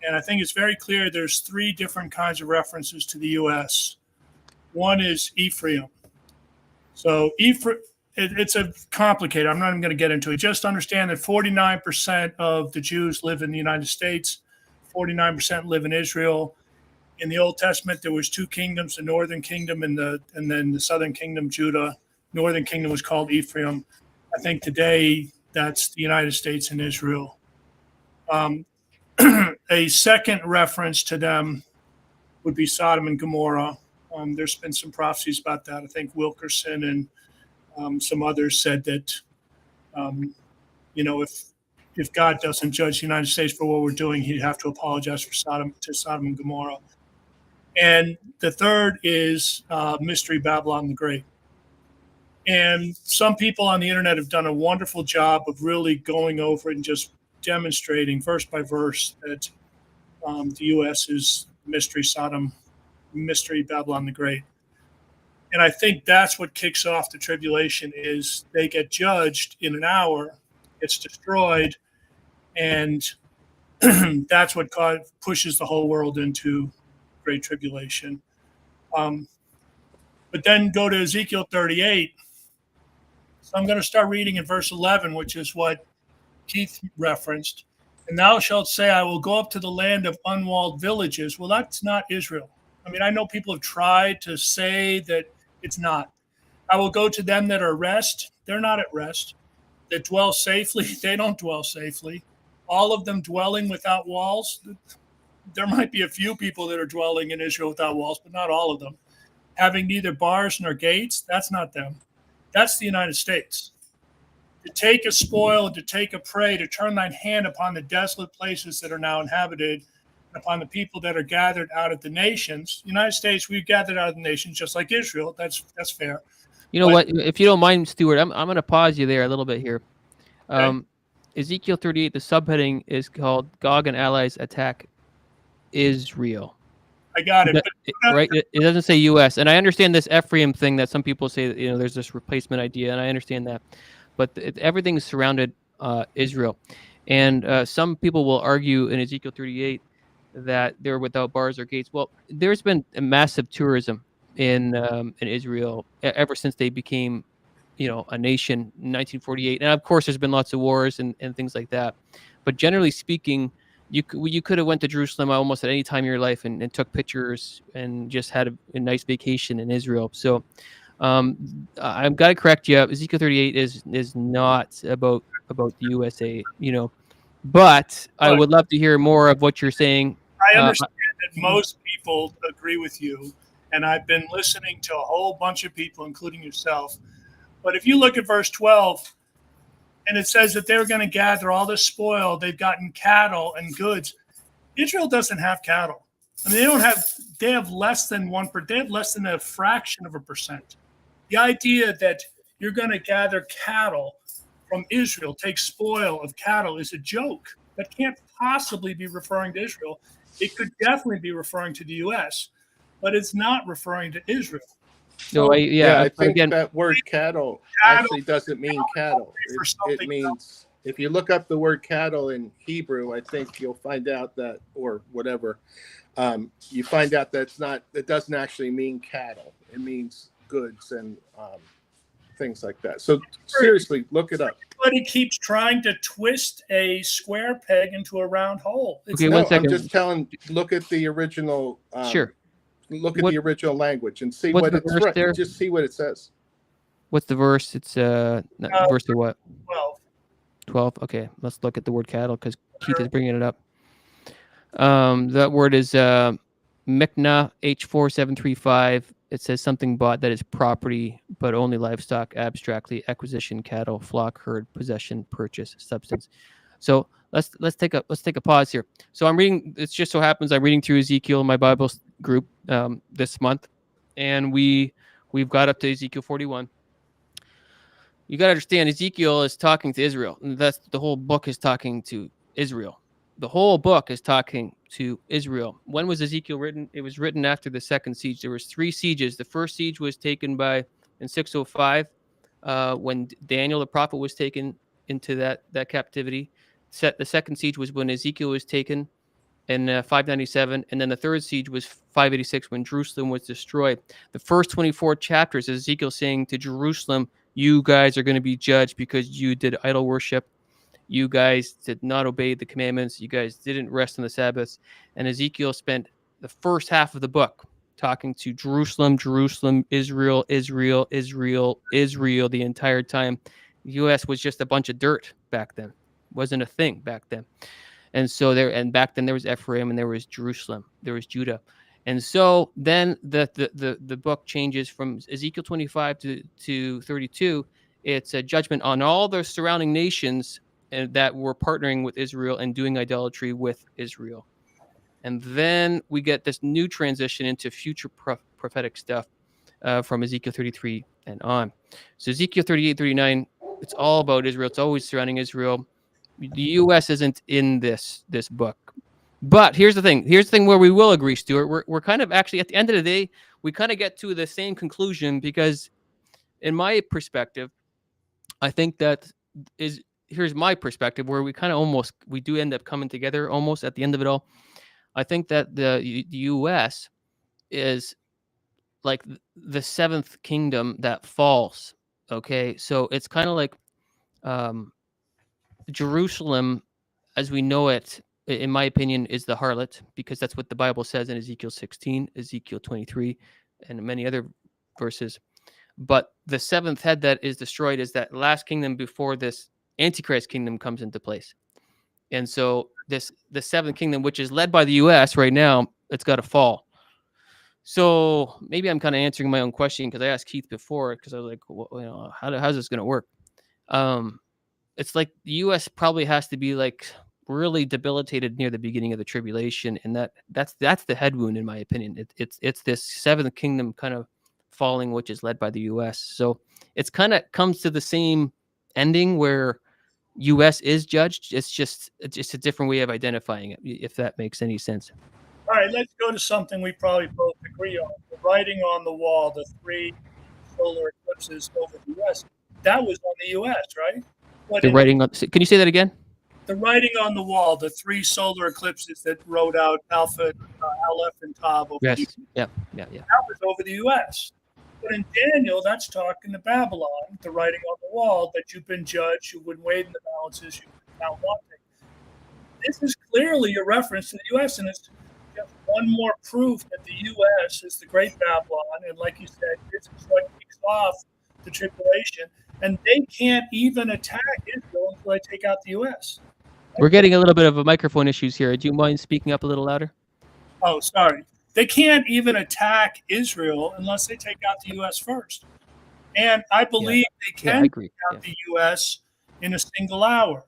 And I think it's very clear there's 3 different kinds of references to the U.S. One is Ephraim. So it's a complicated. I'm not even going to get into it. Just understand that 49% of the Jews live in the United States, 49% live in Israel, In the Old Testament, there was two kingdoms, the northern kingdom and then the southern kingdom, Judah. Northern kingdom was called Ephraim. I think today that's the United States and Israel. A second reference to them would be Sodom and Gomorrah. There's been some prophecies about that. I think Wilkerson and some others said that, if God doesn't judge the United States for what we're doing, he'd have to apologize for Sodom and Gomorrah. And the third is Mystery Babylon the Great. And some people on the internet have done a wonderful job of really going over it and just demonstrating verse by verse that the U.S. is Mystery Babylon the Great. And I think that's what kicks off the tribulation is they get judged in an hour, it's destroyed, and that's what pushes the whole world into great tribulation. But then go to Ezekiel 38. So I'm going to start reading in verse 11, which is what Keith referenced. And thou shalt say, I will go up to the land of unwalled villages. Well, that's not Israel. I mean, I know people have tried to say that it's not. I will go to them that are at rest. They're not at rest. That dwell safely. They don't dwell safely. All of them dwelling without walls. There might be a few people that are dwelling in Israel without walls, but not all of them. Having neither bars nor gates. That's not them. That's the United States. To take a spoil and to take a prey, to turn thine hand upon the desolate places that are now inhabited, and upon the people that are gathered out of the nations. United States, we've gathered out of the nations just like Israel. That's fair. You know what? If you don't mind, Stuart, I'm going to pause you there a little bit here. Okay. Ezekiel 38, the subheading is called Gog and Allies Attack Israel. I got it. Right? It doesn't say U.S. And I understand this Ephraim thing that some people say that, there's this replacement idea, and I understand that. But everything is surrounded Israel. And some people will argue in Ezekiel 38 that they're without bars or gates. Well, there's been a massive tourism in Israel ever since they became, a nation in 1948. And of course, there's been lots of wars and things like that. But generally speaking, you could have went to Jerusalem almost at any time in your life and took pictures and just had a nice vacation in Israel. So I've got to correct you. Ezekiel 38 is not about the USA, but I would love to hear more of what you're saying. I understand that most people agree with you, and I've been listening to a whole bunch of people, including yourself. But if you look at verse 12, and it says that they're going to gather all this spoil, they've gotten cattle and goods. Israel doesn't have cattle. I mean, they have less than 1%. They have less than a fraction of a percent. The idea that you're going to gather cattle from Israel, take spoil of cattle, is a joke. That can't possibly be referring to Israel. It could definitely be referring to the U.S., but it's not referring to Israel. So, I think that word cattle actually doesn't mean cattle. It means, if you look up the word cattle in Hebrew, I think you'll find out that, or whatever, you find out that it doesn't actually mean cattle. It means goods and things like that. So seriously, look it up. Everybody keeps trying to twist a square peg into a round hole. Okay, 1 second. I'm just telling. Look at the original. Sure. Look at the original language and see what's what the it's verse right. there? Just see what it says. What's the verse? It's verse to what? 12. 12. Okay, let's look at the word cattle because Keith is bringing it up. That word is Mikna H4735. It says something bought that is property, but only livestock, abstractly, acquisition, cattle, flock, herd, possession, purchase, substance. So let's take a pause here. So I'm reading. It just so happens I'm reading through Ezekiel in my Bible group this month, and we've got up to Ezekiel 41. You got to understand, Ezekiel is talking to Israel, and that's the whole book is talking to Israel. The whole book is talking to Israel. When was Ezekiel written? It was written after the second siege. There was 3 sieges. The first siege was taken in 605, when Daniel the prophet was taken into that captivity. The second siege was when Ezekiel was taken in 597, and then the third siege was 586 when Jerusalem was destroyed. The first 24 chapters is Ezekiel saying to Jerusalem, you guys are going to be judged because you did idol worship. You guys did not obey the commandments. You guys didn't rest on the Sabbaths. And Ezekiel spent the first half of the book, talking to Jerusalem, Jerusalem, Israel, Israel, Israel, Israel the entire time. The U.S. was just a bunch of dirt back then. Wasn't a thing back then. And so back then there was Ephraim and there was Jerusalem, there was Judah. And so then the book changes from Ezekiel 25 to 32. It's a judgment on all the surrounding nations that were partnering with Israel and doing idolatry with Israel. And then we get this new transition into future prophetic stuff from Ezekiel 33 and on. So Ezekiel 38, 39, it's all about Israel. It's always surrounding Israel. The U.S. isn't in this book. But here's the thing. Here's the thing where we will agree, Stuart. We're kind of actually, at the end of the day, we kind of get to the same conclusion, because in my perspective, I think that here's my perspective, where we kind of we do end up coming together almost at the end of it all. I think that the U.S. is like the seventh kingdom that falls. Okay, so it's kind of like Jerusalem, as we know it, in my opinion, is the harlot, because that's what the Bible says in Ezekiel 16, Ezekiel 23, and many other verses. But the seventh head that is destroyed is that last kingdom before this Antichrist kingdom comes into place. And so the seventh kingdom, which is led by the U.S. right now, it's got to fall. So maybe I'm kind of answering my own question, because I asked Keith before, because I was like, well, how's this going to work? It's like the U.S. probably has to be like really debilitated near the beginning of the tribulation, and that's the head wound, in my opinion. It's this seventh kingdom kind of falling, which is led by the U.S. So it's kind of comes to the same ending where U.S. is judged. It's just a different way of identifying it, if that makes any sense. All right, let's go to something we probably both agree on. The writing on the wall, the 3 solar eclipses over the U.S., that was on the U.S., right? The writing on, can you say that again? The writing on the wall, the 3 solar eclipses that wrote out Alpha, Aleph, and Tav over the U.S. Yeah. That was over the U.S. But in Daniel, that's talking to Babylon, the writing on the wall, that you've been judged, you've been weighed in the balances, you've been found wanting. This is clearly a reference to the U.S., and it's just one more proof that the U.S. is the great Babylon, and like you said, this is what kicks off the tribulation, and they can't even attack Israel until they take out the U.S. We're getting a little bit of a microphone issues here. Do you mind speaking up a little louder? Oh, sorry. They can't even attack Israel unless they take out the U.S. first. And I believe they can take out the U.S. in a single hour.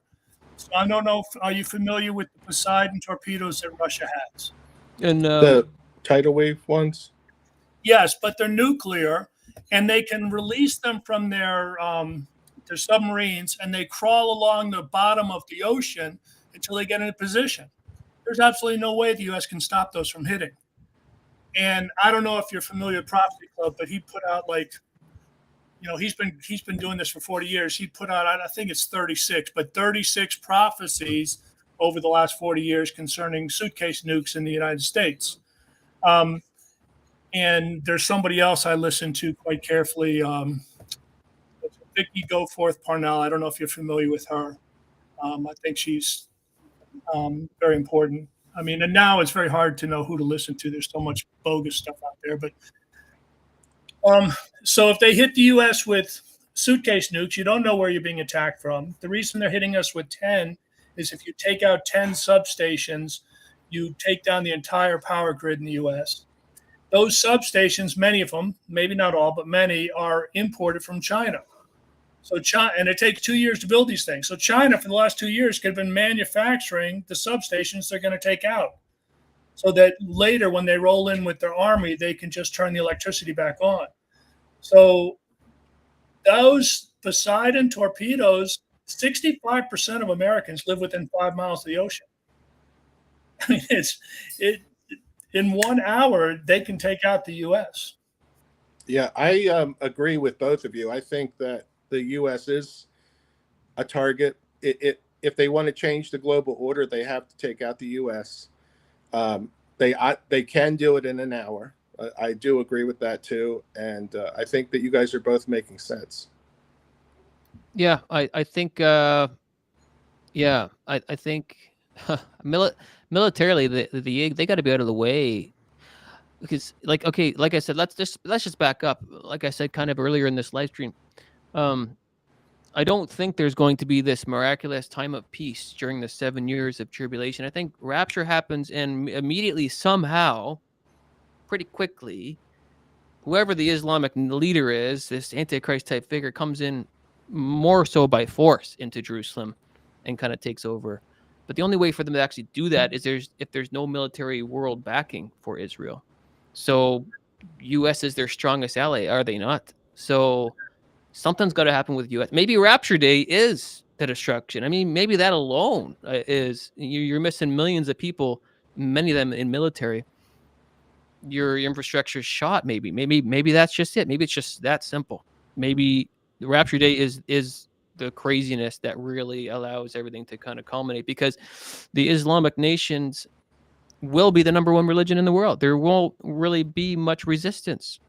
So I don't know, are you familiar with the Poseidon torpedoes that Russia has? And the tidal wave ones? Yes, but they're nuclear, and they can release them from their submarines, and they crawl along the bottom of the ocean until they get in a position. There's absolutely no way the U.S. can stop those from hitting. And I don't know if you're familiar with Prophecy Club, but he put out he's been doing this for 40 years. He put out, I think it's 36 prophecies over the last 40 years concerning suitcase nukes in the United States. And there's somebody else I listen to quite carefully, Vicky Goforth Parnell. I don't know if you're familiar with her. I think she's very important. I mean, and now it's very hard to know who to listen to. There's so much bogus stuff out there. But so if they hit the U.S. with suitcase nukes, you don't know where you're being attacked from. The reason they're hitting us with 10 is if you take out 10 substations, you take down the entire power grid in the U.S. Those substations, many of them, maybe not all, but many, are imported from China. So China, and it takes 2 years to build these things. So China, for the last 2 years, could have been manufacturing the substations they're going to take out, so that later, when they roll in with their army, they can just turn the electricity back on. So those Poseidon torpedoes, 65% of Americans live within 5 miles of the ocean. I mean, in 1 hour, they can take out the U.S. Yeah, I agree with both of you. I think that the U.S. is a target. If they want to change the global order, they have to take out the U.S. They can do it in an hour. I do agree with that too, and I think that you guys are both making sense. Yeah, I think I think militarily they got to be out of the way because like, okay, like I said, let's just back up. Like I said, kind of earlier in this live stream, I don't think there's going to be this miraculous time of peace during the 7 years of tribulation. I think rapture happens, and immediately, somehow, pretty quickly, whoever the Islamic leader is, this Antichrist type figure, comes in more so by force into Jerusalem and kind of takes over. But the only way for them to actually do that is if there's no military world backing for Israel. So U.S. is their strongest ally, are they not? So something's got to happen with U.S. Maybe Rapture Day is the destruction. I mean, maybe that alone is you're missing millions of people, many of them in military. Your infrastructure is shot. Maybe that's just it. Maybe it's just that simple. Maybe the Rapture Day is the craziness that really allows everything to kind of culminate, because the Islamic nations will be the number one religion in the world. There won't really be much resistance.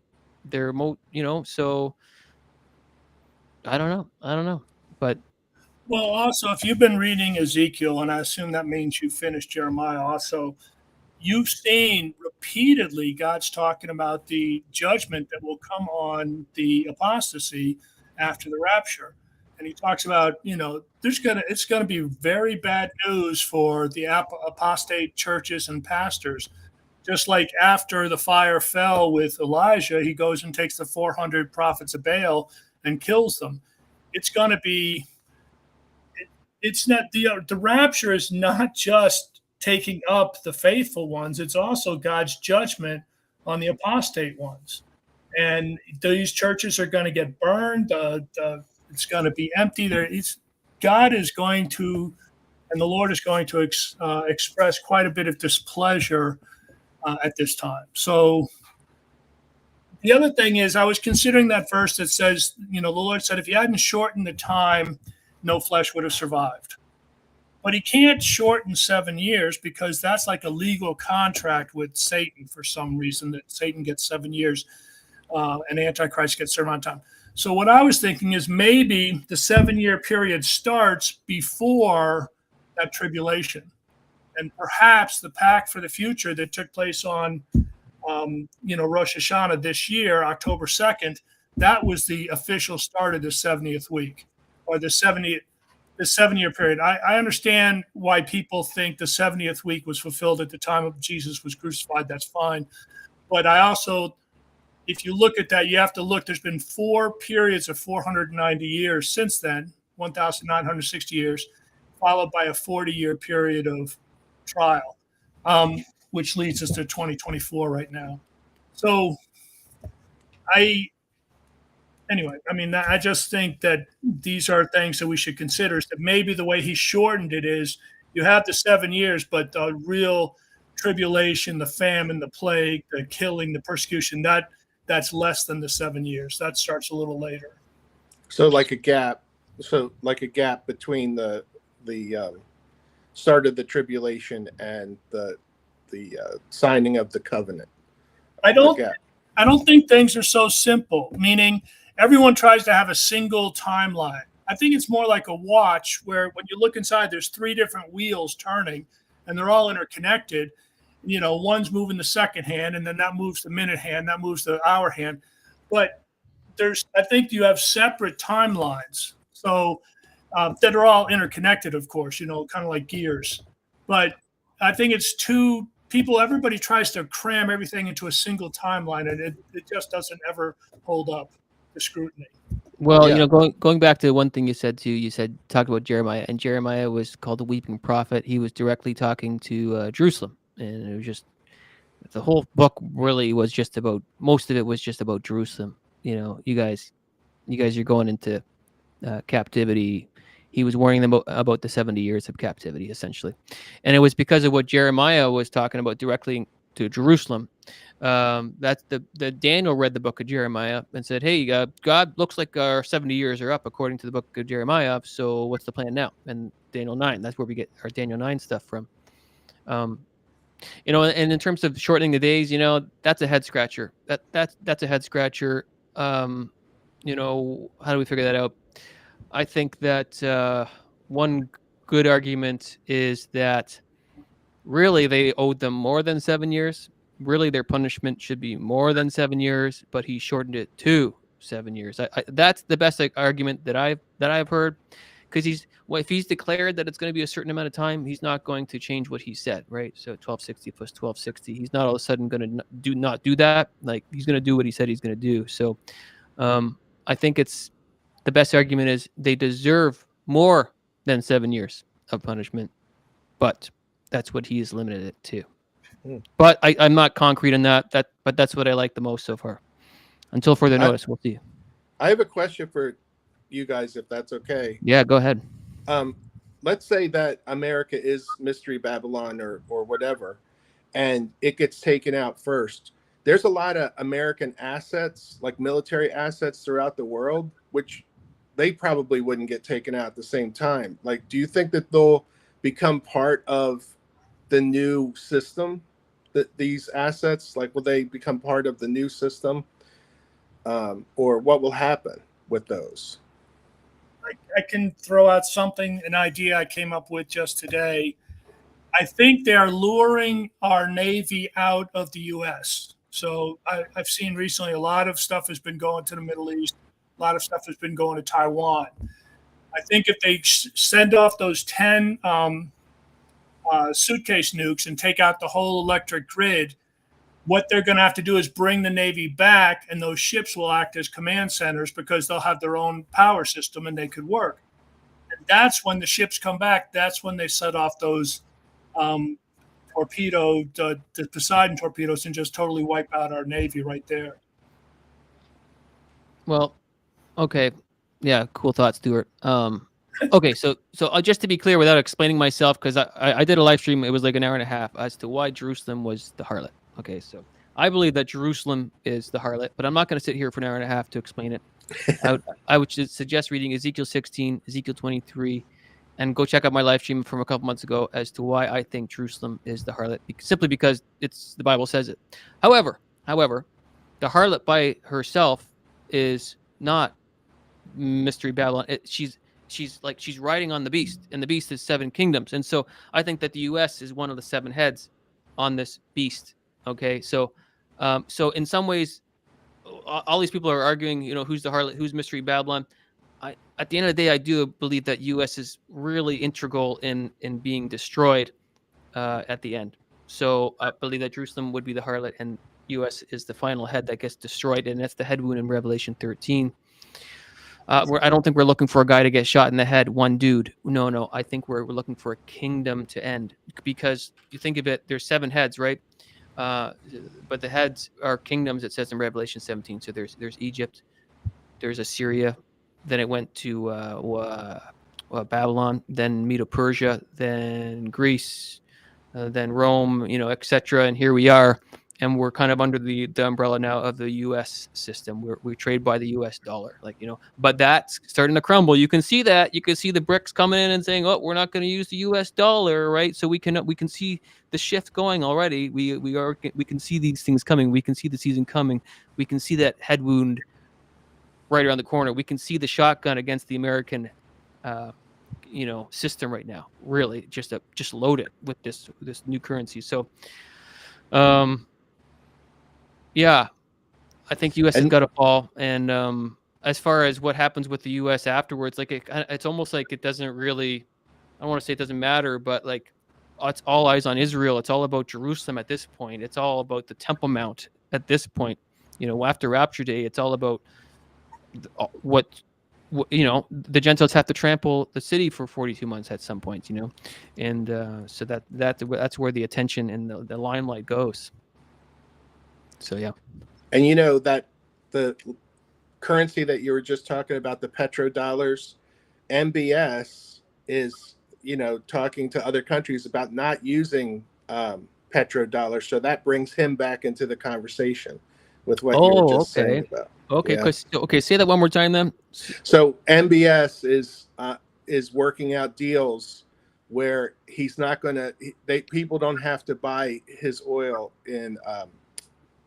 So I don't know. But Well, also, if you've been reading Ezekiel, and I assume that means you finished Jeremiah also, you've seen repeatedly God's talking about the judgment that will come on the apostasy after the rapture. And he talks about, it's gonna be very bad news for the apostate churches and pastors. Just like after the fire fell with Elijah, he goes and takes the 400 prophets of Baal and kills them. It's going to be, it's not, the rapture is not just taking up the faithful ones, it's also God's judgment on the apostate ones. And these churches are going to get burned. It's going to be empty. God is going to, and the Lord is going to express quite a bit of displeasure at this time. So the other thing is, I was considering that verse that says, the Lord said, if you hadn't shortened the time, no flesh would have survived. But he can't shorten 7 years, because that's like a legal contract with Satan for some reason, that Satan gets 7 years and Antichrist gets a certain amount of time. So what I was thinking is maybe the 7-year period starts before that tribulation. And perhaps the pact for the future that took place on, Rosh Hashanah this year, October 2nd, that was the official start of the 70th week, or the 7-year period. I understand why people think the 70th week was fulfilled at the time of Jesus was crucified. That's fine. But I also, if you look at that, you have to look, there's been 4 periods of 490 years since then, 1,960 years, followed by a 40-year period of trial, which leads us to 2024 right now. So I just think that these are things that we should consider, is that maybe the way he shortened it is you have the 7 years, but the real tribulation, the famine, the plague, the killing, the persecution, that's less than the 7 years. That starts a little later. So like a gap between the start of the tribulation and the signing of the covenant. I don't think things are so simple, meaning everyone tries to have a single timeline. I think it's more like a watch, where when you look inside, there's 3 different wheels turning, and they're all interconnected. One's moving the second hand, and then that moves the minute hand, that moves the hour hand. But I think you have separate timelines. So that are all interconnected, of course, kind of like gears. But I think it's everybody tries to cram everything into a single timeline, and it just doesn't ever hold up to scrutiny. Well, yeah. Going back to one thing you said too, talked about Jeremiah, and Jeremiah was called the weeping prophet. He was directly talking to Jerusalem, and it was just, the whole book really was just about, most of it was just about Jerusalem. You guys are going into captivity. He was warning them about the 70 years of captivity, essentially. And it was because of what Jeremiah was talking about directly to Jerusalem. That's the Daniel read the book of Jeremiah and said, hey, God, looks like our 70 years are up according to the book of Jeremiah. So what's the plan now? And Daniel 9, that's where we get our Daniel 9 stuff from. And in terms of shortening the days, that's a head scratcher. That's a head scratcher. How do we figure that out? I think that one good argument is that really they owed them more than 7 years, really their punishment should be more than 7 years, but he shortened it to 7 years. That's the best argument that I've heard, because if he's declared that it's going to be a certain amount of time, he's not going to change what he said, right? So 1260 plus 1260, he's not all of a sudden going to not do that. Like, he's going to do what he said he's going to do. So I think it's the best argument is they deserve more than 7 years of punishment, but that's what he has limited it to. But I'm not concrete on that. But that's what I like the most so far. Until further notice, we'll see. I have a question for you guys, if that's okay. Yeah, go ahead. Let's say that America is Mystery Babylon or whatever, and it gets taken out first. There's a lot of American assets, like military assets throughout the world, which they probably wouldn't get taken out at the same time. Like, do you think that they'll become part of the new system? That these assets, like, will they become part of the new system, or what will happen with those? I can throw out an idea I came up with just today. I think they're luring our Navy out of the U.S. So I've seen recently a lot of stuff has been going to the Middle East. A lot of stuff has been going to Taiwan. I think if they send off those 10 suitcase nukes and take out the whole electric grid, what they're going to have to do is bring the Navy back, and those ships will act as command centers because they'll have their own power system and they could work. And that's when the ships come back. That's when they set off those the Poseidon torpedoes, and just totally wipe out our Navy right there. Well, okay. Yeah, cool thought, Stuart. Okay, so just to be clear, without explaining myself, because I did a live stream, it was like an hour and a half, as to why Jerusalem was the harlot. Okay, so I believe that Jerusalem is the harlot, but I'm not going to sit here for an hour and a half to explain it. I would suggest reading Ezekiel 16, Ezekiel 23, and go check out my live stream from a couple months ago as to why I think Jerusalem is the harlot, simply because the Bible says it. However, the harlot by herself is not Mystery Babylon. She's riding on the beast, and the beast is 7 kingdoms. And so I think that the U.S. is one of the 7 heads on this beast. Okay, so in some ways, all these people are arguing, who's the harlot, who's Mystery Babylon. At the end of the day, I do believe that U.S. is really integral in being destroyed at the end. So I believe that Jerusalem would be the harlot, and U.S. is the final head that gets destroyed, and that's the head wound in Revelation 13. I don't think we're looking for a guy to get shot in the head, one dude. No. I think we're looking for a kingdom to end, because you think of it, there's 7 heads, right? But the heads are kingdoms, it says in Revelation 17. So there's Egypt, there's Assyria, then it went to Babylon, then Medo-Persia, then Greece, then Rome, etc. And here we are, and we're kind of under the umbrella now of the U.S. system. We trade by the U.S. dollar, but that's starting to crumble. You can see that. You can see the BRICS coming in and saying, "Oh, we're not going to use the U.S. dollar," right? So we can see the shift going already. We can see these things coming. We can see the season coming. We can see that head wound right around the corner. We can see the shotgun against the American, system right now. Really, just load it with this new currency. So, yeah, I think U.S. has got to fall. And as far as what happens with the U.S. afterwards, it's almost like it doesn't really. I don't want to say it doesn't matter, but it's all eyes on Israel. It's all about Jerusalem at this point. It's all about the Temple Mount at this point. After Rapture Day, it's all about what the Gentiles have to trample the city for 42 months at some point. And so that's where the attention and the limelight goes. So yeah. And that the currency that you were just talking about, the petrodollars, MBS is talking to other countries about not using petrodollars, so that brings him back into the conversation with what you were just saying about. Okay, yeah. Say that one more time then. So MBS is working out deals where he's not going to. People don't have to buy his oil in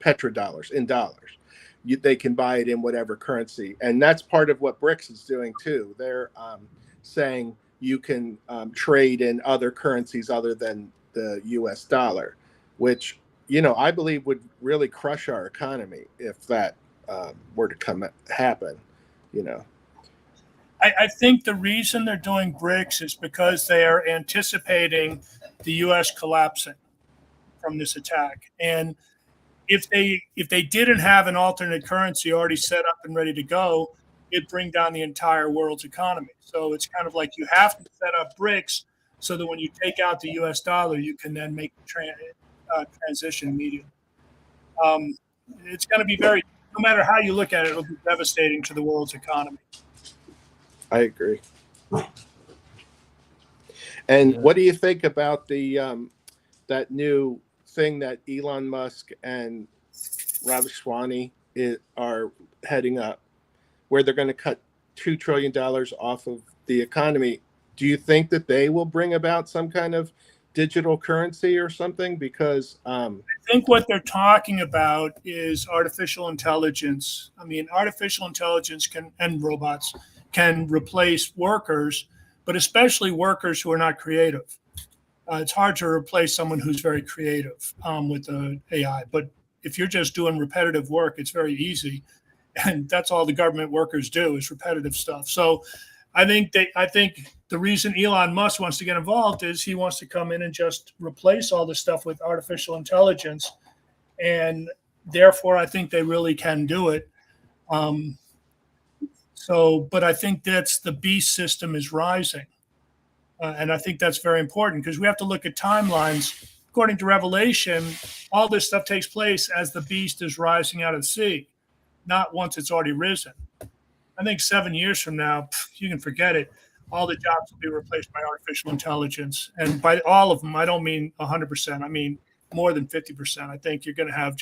petrodollars, in dollars. They can buy it in whatever currency, and that's part of what BRICS is doing too. They're saying you can trade in other currencies other than the U.S. dollar, which I believe would really crush our economy if that were to happen. I think the reason they're doing BRICS is because they are anticipating the U.S. collapsing from this attack. And if they didn't have an alternate currency already set up and ready to go, it'd bring down the entire world's economy. So it's kind of like you have to set up BRICS so that when you take out the U.S. dollar, you can then make the transition immediately. It's going to be no matter how you look at it, it'll be devastating to the world's economy. I agree. And what do you think about the that new thing that Elon Musk and Ramaswamy are heading up, where they're going to cut $2 trillion off of the economy? Do you think that they will bring about some kind of digital currency or something? Because I think what they're talking about is artificial intelligence. I mean, artificial intelligence and robots can replace workers, but especially workers who are not creative. It's hard to replace someone who's very creative with the AI. But if you're just doing repetitive work, it's very easy. And that's all the government workers do is repetitive stuff. So I think the reason Elon Musk wants to get involved is he wants to come in and just replace all this stuff with artificial intelligence. And therefore, I think they really can do it. But I think that's the beast system is rising. And I think that's very important because we have to look at timelines. According to Revelation, all this stuff takes place as the beast is rising out of the sea, not once it's already risen. I think 7 years from now, you can forget it. All the jobs will be replaced by artificial intelligence. And by all of them, I don't mean 100%. I mean more than 50%. I think you're going to have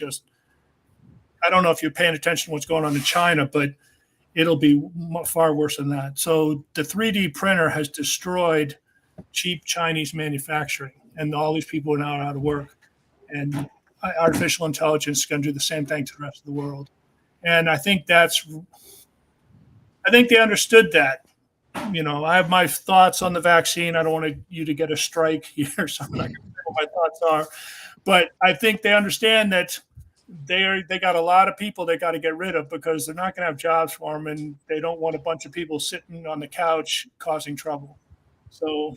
I don't know if you're paying attention to what's going on in China, but it'll be far worse than that. So the 3D printer has destroyed cheap Chinese manufacturing, and all these people are now out of work. And artificial intelligence is going to do the same thing to the rest of the world. And I think they understood that. I have my thoughts on the vaccine. I don't want you to get a strike here, so I'm not going to say what my thoughts are. But I think they understand that they got a lot of people they got to get rid of because they're not going to have jobs for them, and they don't want a bunch of people sitting on the couch causing trouble. So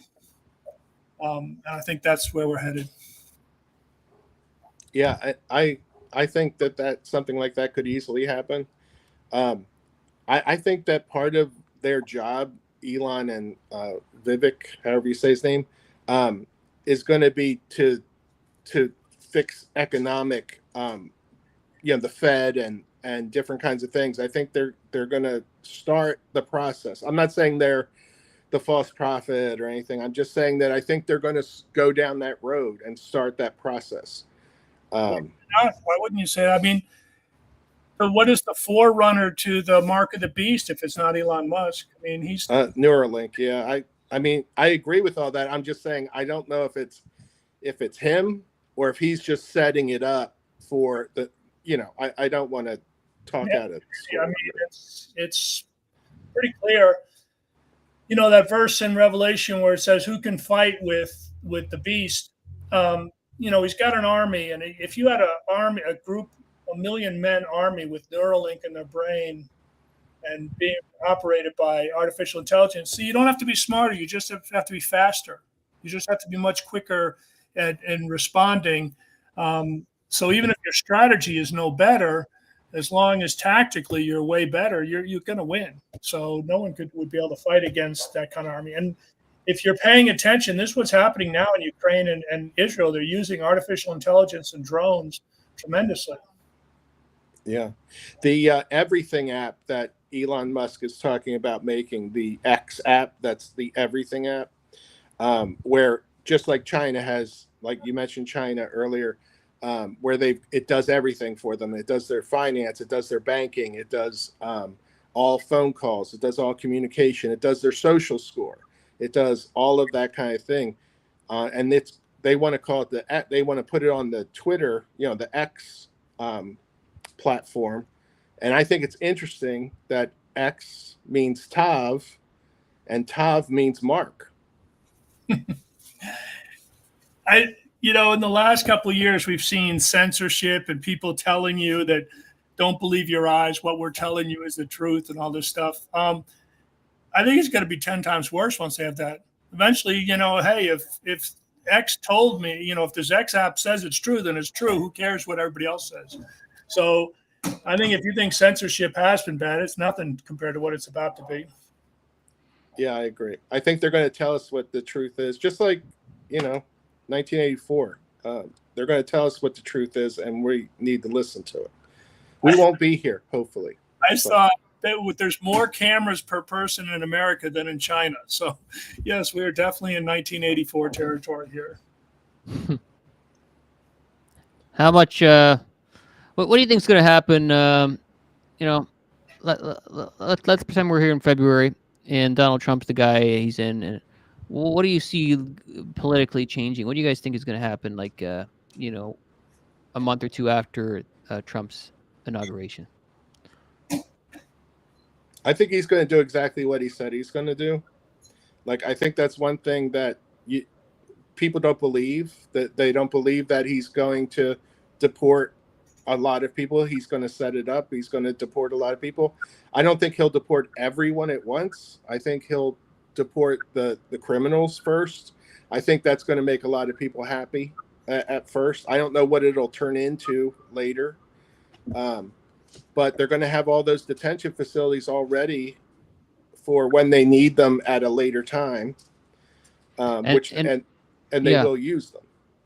I think that's where we're headed. Yeah, I think that something like that could easily happen. I think that part of their job, Elon and Vivek, however you say his name, is going to be to fix economic, the Fed and different kinds of things. I think they're going to start the process. I'm not saying they're the false prophet or anything. I'm just saying that I think they're going to go down that road and start that process. Why wouldn't you say that? I mean, so what is the forerunner to the mark of the beast if it's not Elon Musk? I mean, he's Neuralink. Yeah, I mean, I agree with all that. I'm just saying I don't know if it's him or if he's just setting it up for the. I don't want to talk out of. I mean, it's pretty clear. That verse in Revelation where it says, "Who can fight with the beast?" He's got an army, and if you had a million men army with Neuralink in their brain and being operated by artificial intelligence, so you don't have to be smarter. You just have to be faster. You just have to be much quicker in responding. So even if your strategy is no better, as long as tactically you're way better, you're going to win. So no one would be able to fight against that kind of army. And if you're paying attention, this is what's happening now in Ukraine and Israel. They're using artificial intelligence and drones tremendously. Yeah. The Everything app that Elon Musk is talking about making, the X app, that's the Everything app, where just like China has, like you mentioned China earlier, where it does everything for them. It does their finance, it does their banking, it does all phone calls, it does all communication, it does their social score, it does all of that kind of thing. And they want to call it they want to put it on the Twitter, the X platform. And I think it's interesting that X means Tav and Tav means Mark. in the last couple of years, we've seen censorship and people telling you that don't believe your eyes. What we're telling you is the truth and all this stuff. I think it's going to be 10 times worse once they have that. Eventually, hey, if X told me, if this X app says it's true, then it's true. Who cares what everybody else says? So I think if you think censorship has been bad, it's nothing compared to what it's about to be. Yeah, I agree. I think they're going to tell us what the truth is, just like, 1984. They're going to tell us what the truth is, and we need to listen to it. We won't be here, hopefully. I saw that there's more cameras per person in America than in China. So, yes, we are definitely in 1984 territory here. How much? What do you think is going to happen? Let's pretend we're here in February, and Donald Trump's the guy he's in. And what do you see politically changing? What do you guys think is going to happen? Like, a month or two after Trump's inauguration. I think he's going to do exactly what he said he's going to do. Like, I think that's one thing that people don't believe, that they don't believe that he's going to deport a lot of people. He's going to set it up. He's going to deport a lot of people. I don't think he'll deport everyone at once. I think he'll deport the criminals first. I think that's going to make a lot of people happy at first. I don't know what it'll turn into later. But they're going to have all those detention facilities already for when they need them at a later time, and they will use them.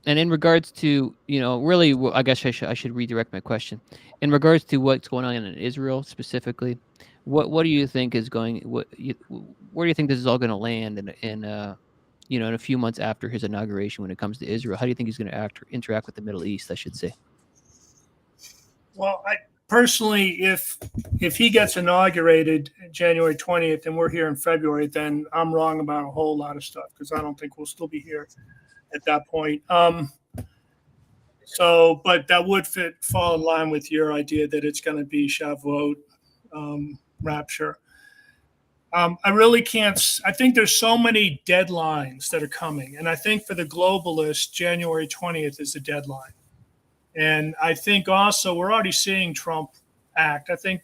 And in regards to, really, I guess I should redirect my question. In regards to what's going on in Israel specifically, what do you think is going? Where do you think this is all going to land in a few months after his inauguration when it comes to Israel? How do you think he's going to interact with the Middle East, I should say? Well, personally, if he gets inaugurated January 20th and we're here in February, then I'm wrong about a whole lot of stuff, because I don't think we'll still be here at that point. But that would fall in line with your idea that it's going to be Shavuot, Rapture. I really can't. I think there's so many deadlines that are coming, and I think for the globalists, January 20th is the deadline. And I think also we're already seeing Trump act. I think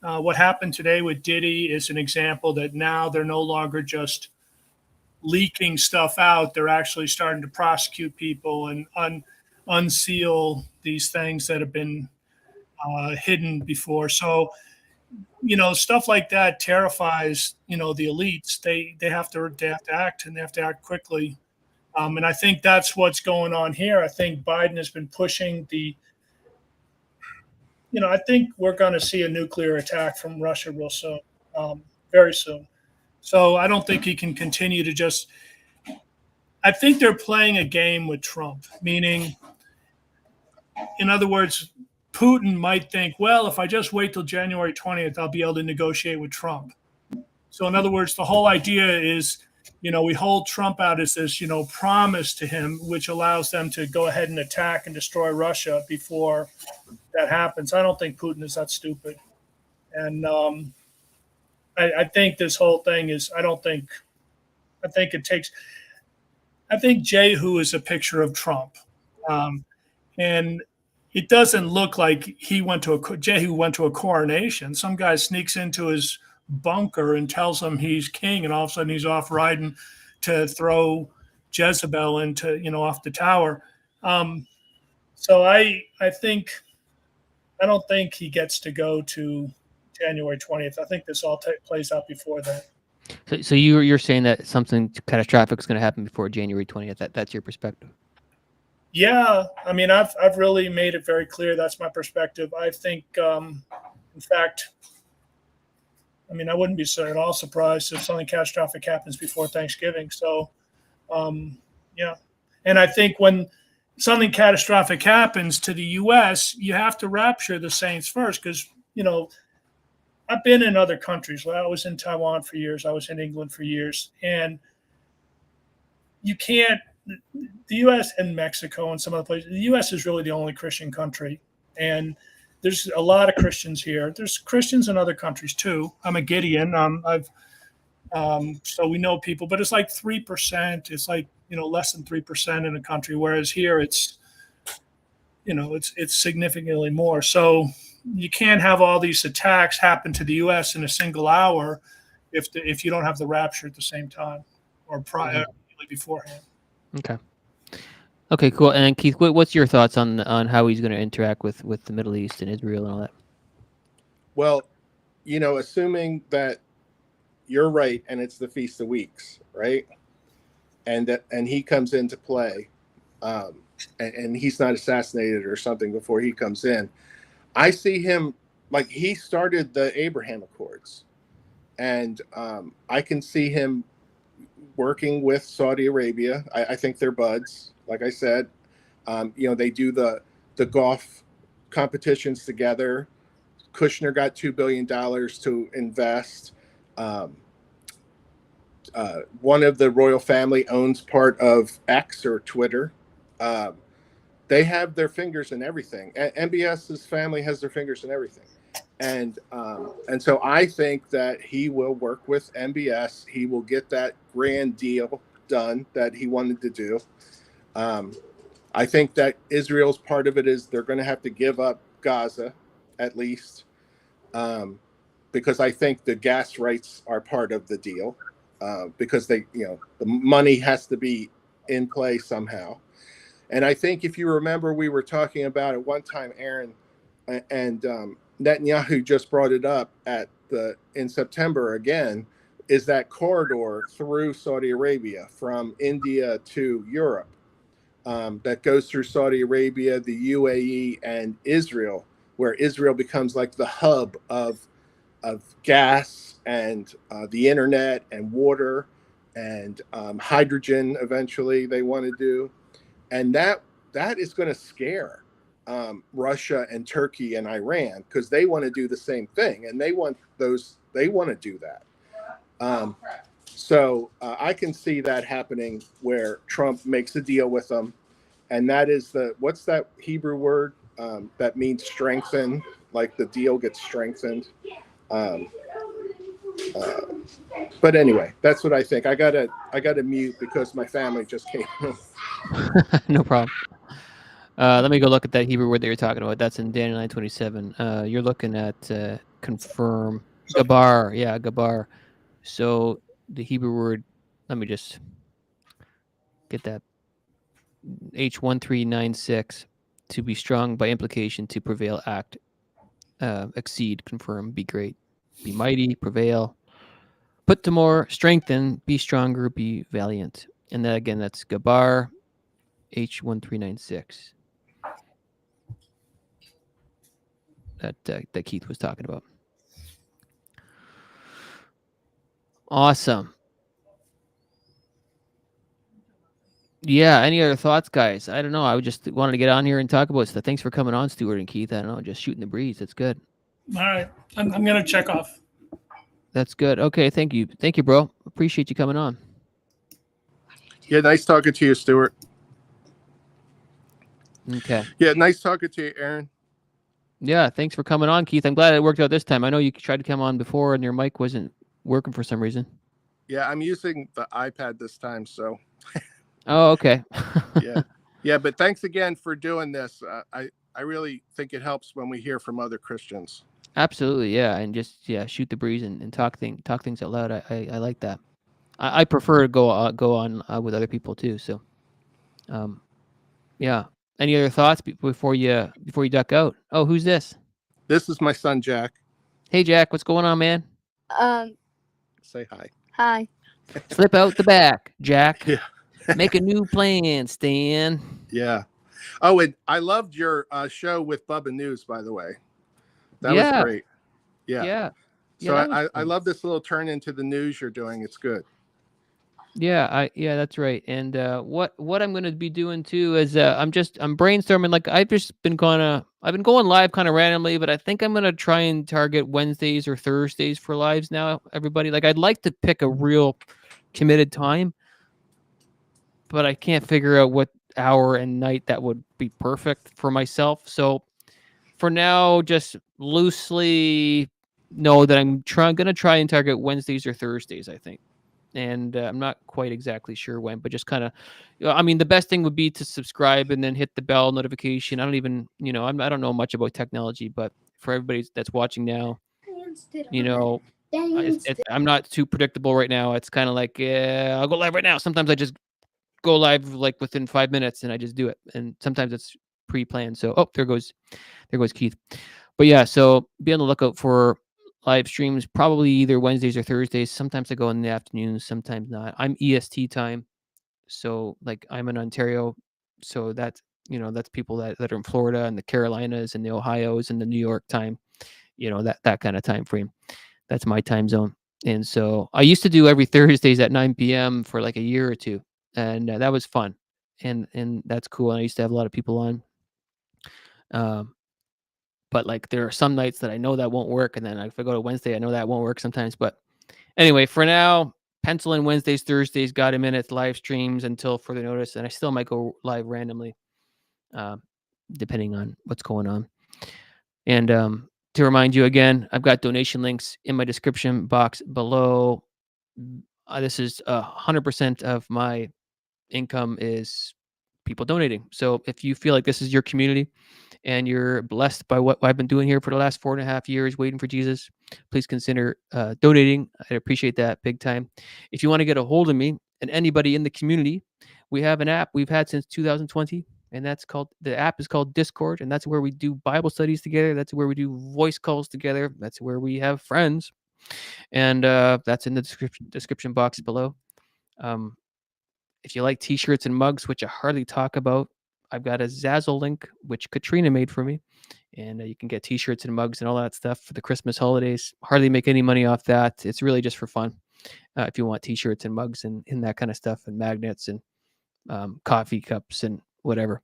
what happened today with Diddy is an example that now they're no longer just leaking stuff out. They're actually starting to prosecute people and unseal these things that have been hidden before. So, stuff like that terrifies, the elites. They have to act, and they have to act quickly. And I think that's what's going on here. I think Biden has been pushing I think we're going to see a nuclear attack from Russia real soon, very soon. So I don't think he can continue to I think they're playing a game with Trump, meaning, in other words, Putin might think, well, if I just wait till January 20th, I'll be able to negotiate with Trump. So in other words, the whole idea is, we hold Trump out as this, promise to him, which allows them to go ahead and attack and destroy Russia before that happens. I don't think Putin is that stupid. And I think this whole thing is, I think Jehu is a picture of Trump. And it doesn't look like Jehu went to a coronation. Some guy sneaks into his bunker and tells him he's king, and all of a sudden he's off riding to throw Jezebel into, off the tower. So I don't think he gets to go to January 20th. I think this all plays out before that. So you're saying that something catastrophic is going to happen before January 20th. That's your perspective. Yeah, I mean, I've really made it very clear that's my perspective. I think, in fact, I wouldn't be at all surprised if something catastrophic happens before Thanksgiving. So, yeah. And I think when something catastrophic happens to the U.S., you have to rapture the saints first, because, I've been in other countries. I was in Taiwan for years. I was in England for years. And you can't, the U.S. and Mexico and some other places, the U.S. is really the only Christian country. And there's a lot of Christians here. There's Christians in other countries too. I'm a Gideon. I've So we know people, but it's like 3%. It's like, less than 3% in a country, whereas here it's significantly more. So you can't have all these attacks happen to the U.S. in a single hour if you don't have the rapture at the same time or prior beforehand. Okay, cool. And Keith, what's your thoughts on how he's going to interact with the Middle East and Israel and all that? Well, assuming that you're right and it's the Feast of Weeks, right? And he comes into play, and he's not assassinated or something before he comes in. I see him like he started the Abraham Accords, and I can see him working with Saudi Arabia. I think they're buds. Like I said, they do the golf competitions together. Kushner got $2 billion to invest. One of the royal family owns part of X or Twitter. They have their fingers in everything. MBS's family has their fingers in everything. And so I think that he will work with MBS. He will get that grand deal done that he wanted to do. I think that Israel's part of it is they're going to have to give up Gaza, at least, because I think the gas rights are part of the deal, because the money has to be in play somehow. And I think if you remember, we were talking about at one time, Aaron, and Netanyahu just brought it up in September again, is that corridor through Saudi Arabia from India to Europe, that goes through Saudi Arabia, the UAE, and Israel, where Israel becomes like the hub of gas and the internet and water and hydrogen. Eventually, they want to do, and that is going to scare Russia and Turkey and Iran, because they want to do the same thing, and they want to do that. So I can see that happening where Trump makes a deal with them, and that is what's that Hebrew word that means strengthen, like the deal gets strengthened. But anyway, that's what I think. I gotta mute because my family just came home. No problem. Let me go look at that Hebrew word that you're talking about. That's in Daniel 9:27. You're looking at confirm. Gabar. Yeah, gabar. So the Hebrew word, let me just get that. H1396, to be strong by implication, to prevail, act, exceed, confirm, be great, be mighty, prevail, put to more, strengthen, be stronger, be valiant. And then again, that's Gabar, H1396. That Keith was talking about. Awesome. Yeah. Any other thoughts, guys? I don't know. I just wanted to get on here and talk about stuff. Thanks for coming on, Stuart and Keith. I don't know, just shooting the breeze. That's good. All right. I'm going to check off. That's good. Okay. Thank you. Thank you, bro. Appreciate you coming on. Yeah, nice talking to you, Stuart. Okay. Yeah, nice talking to you, Aaron. Yeah, thanks for coming on, Keith. I'm glad it worked out this time. I know you tried to come on before and your mic wasn't working for some reason. Yeah, I'm using the iPad this time, so. Oh, okay. Yeah, but thanks again for doing this. I really think it helps when we hear from other Christians. Absolutely, yeah, and just shoot the breeze and talk things out loud. I like that. I prefer to go on with other people too. So, yeah. Any other thoughts before you duck out? Oh, who's this? This is my son, Jack. Hey, Jack, what's going on, man? Say hi. Hi. Slip out the back, Jack. Yeah. Make a new plan, Stan. Yeah. Oh, and I loved your show with Bubba News, by the way. That was great. Yeah. So I love this little turn into the news you're doing. It's good. Yeah, that's right. And what I'm going to be doing too is I'm brainstorming. Like I've been going live kind of randomly, but I think I'm going to try and target Wednesdays or Thursdays for lives now. Everybody, like I'd like to pick a real committed time, but I can't figure out what hour and night that would be perfect for myself. So for now, just loosely know that I'm gonna try and target Wednesdays or Thursdays, I think. And I'm not quite exactly sure when, but just kind of, I mean, the best thing would be to subscribe and then hit the bell notification. I don't even, I don't know much about technology, but for everybody that's watching now, I'm not too predictable right now. It's kind of like, yeah, I'll go live right now. Sometimes I just go live like within 5 minutes and I just do it. And sometimes it's pre-planned. So, oh, there goes Keith. But yeah, so be on the lookout for live streams, probably either Wednesdays or Thursdays. Sometimes I go in the afternoons, sometimes not. I'm EST time. So like I'm in Ontario. So that's people that are in Florida and the Carolinas and the Ohios and the New York time, that kind of time frame. That's my time zone. And so I used to do every Thursdays at 9 p.m. for like a year or two. And that was fun. And that's cool. And I used to have a lot of people on. But like there are some nights that I know that won't work. And then if I go to Wednesday, I know that won't work sometimes. But anyway, for now, pencil in Wednesdays, Thursdays, got a minute live streams until further notice. And I still might go live randomly, depending on what's going on. And to remind you again, I've got donation links in my description box below. This is 100% of my income is people donating. So if you feel like this is your community and you're blessed by what I've been doing here for the last 4.5 years, waiting for Jesus, please consider donating. I appreciate that big time. If you want to get a hold of me and anybody in the community, we have an app we've had since 2020. And the app is called Discord. And that's where we do Bible studies together. That's where we do voice calls together. That's where we have friends. And that's in the description box below. If you like t-shirts and mugs, which I hardly talk about, I've got a Zazzle link, which Katrina made for me. And you can get t-shirts and mugs and all that stuff for the Christmas holidays. Hardly make any money off that. It's really just for fun. If you want t-shirts and mugs and that kind of stuff and magnets and coffee cups and whatever.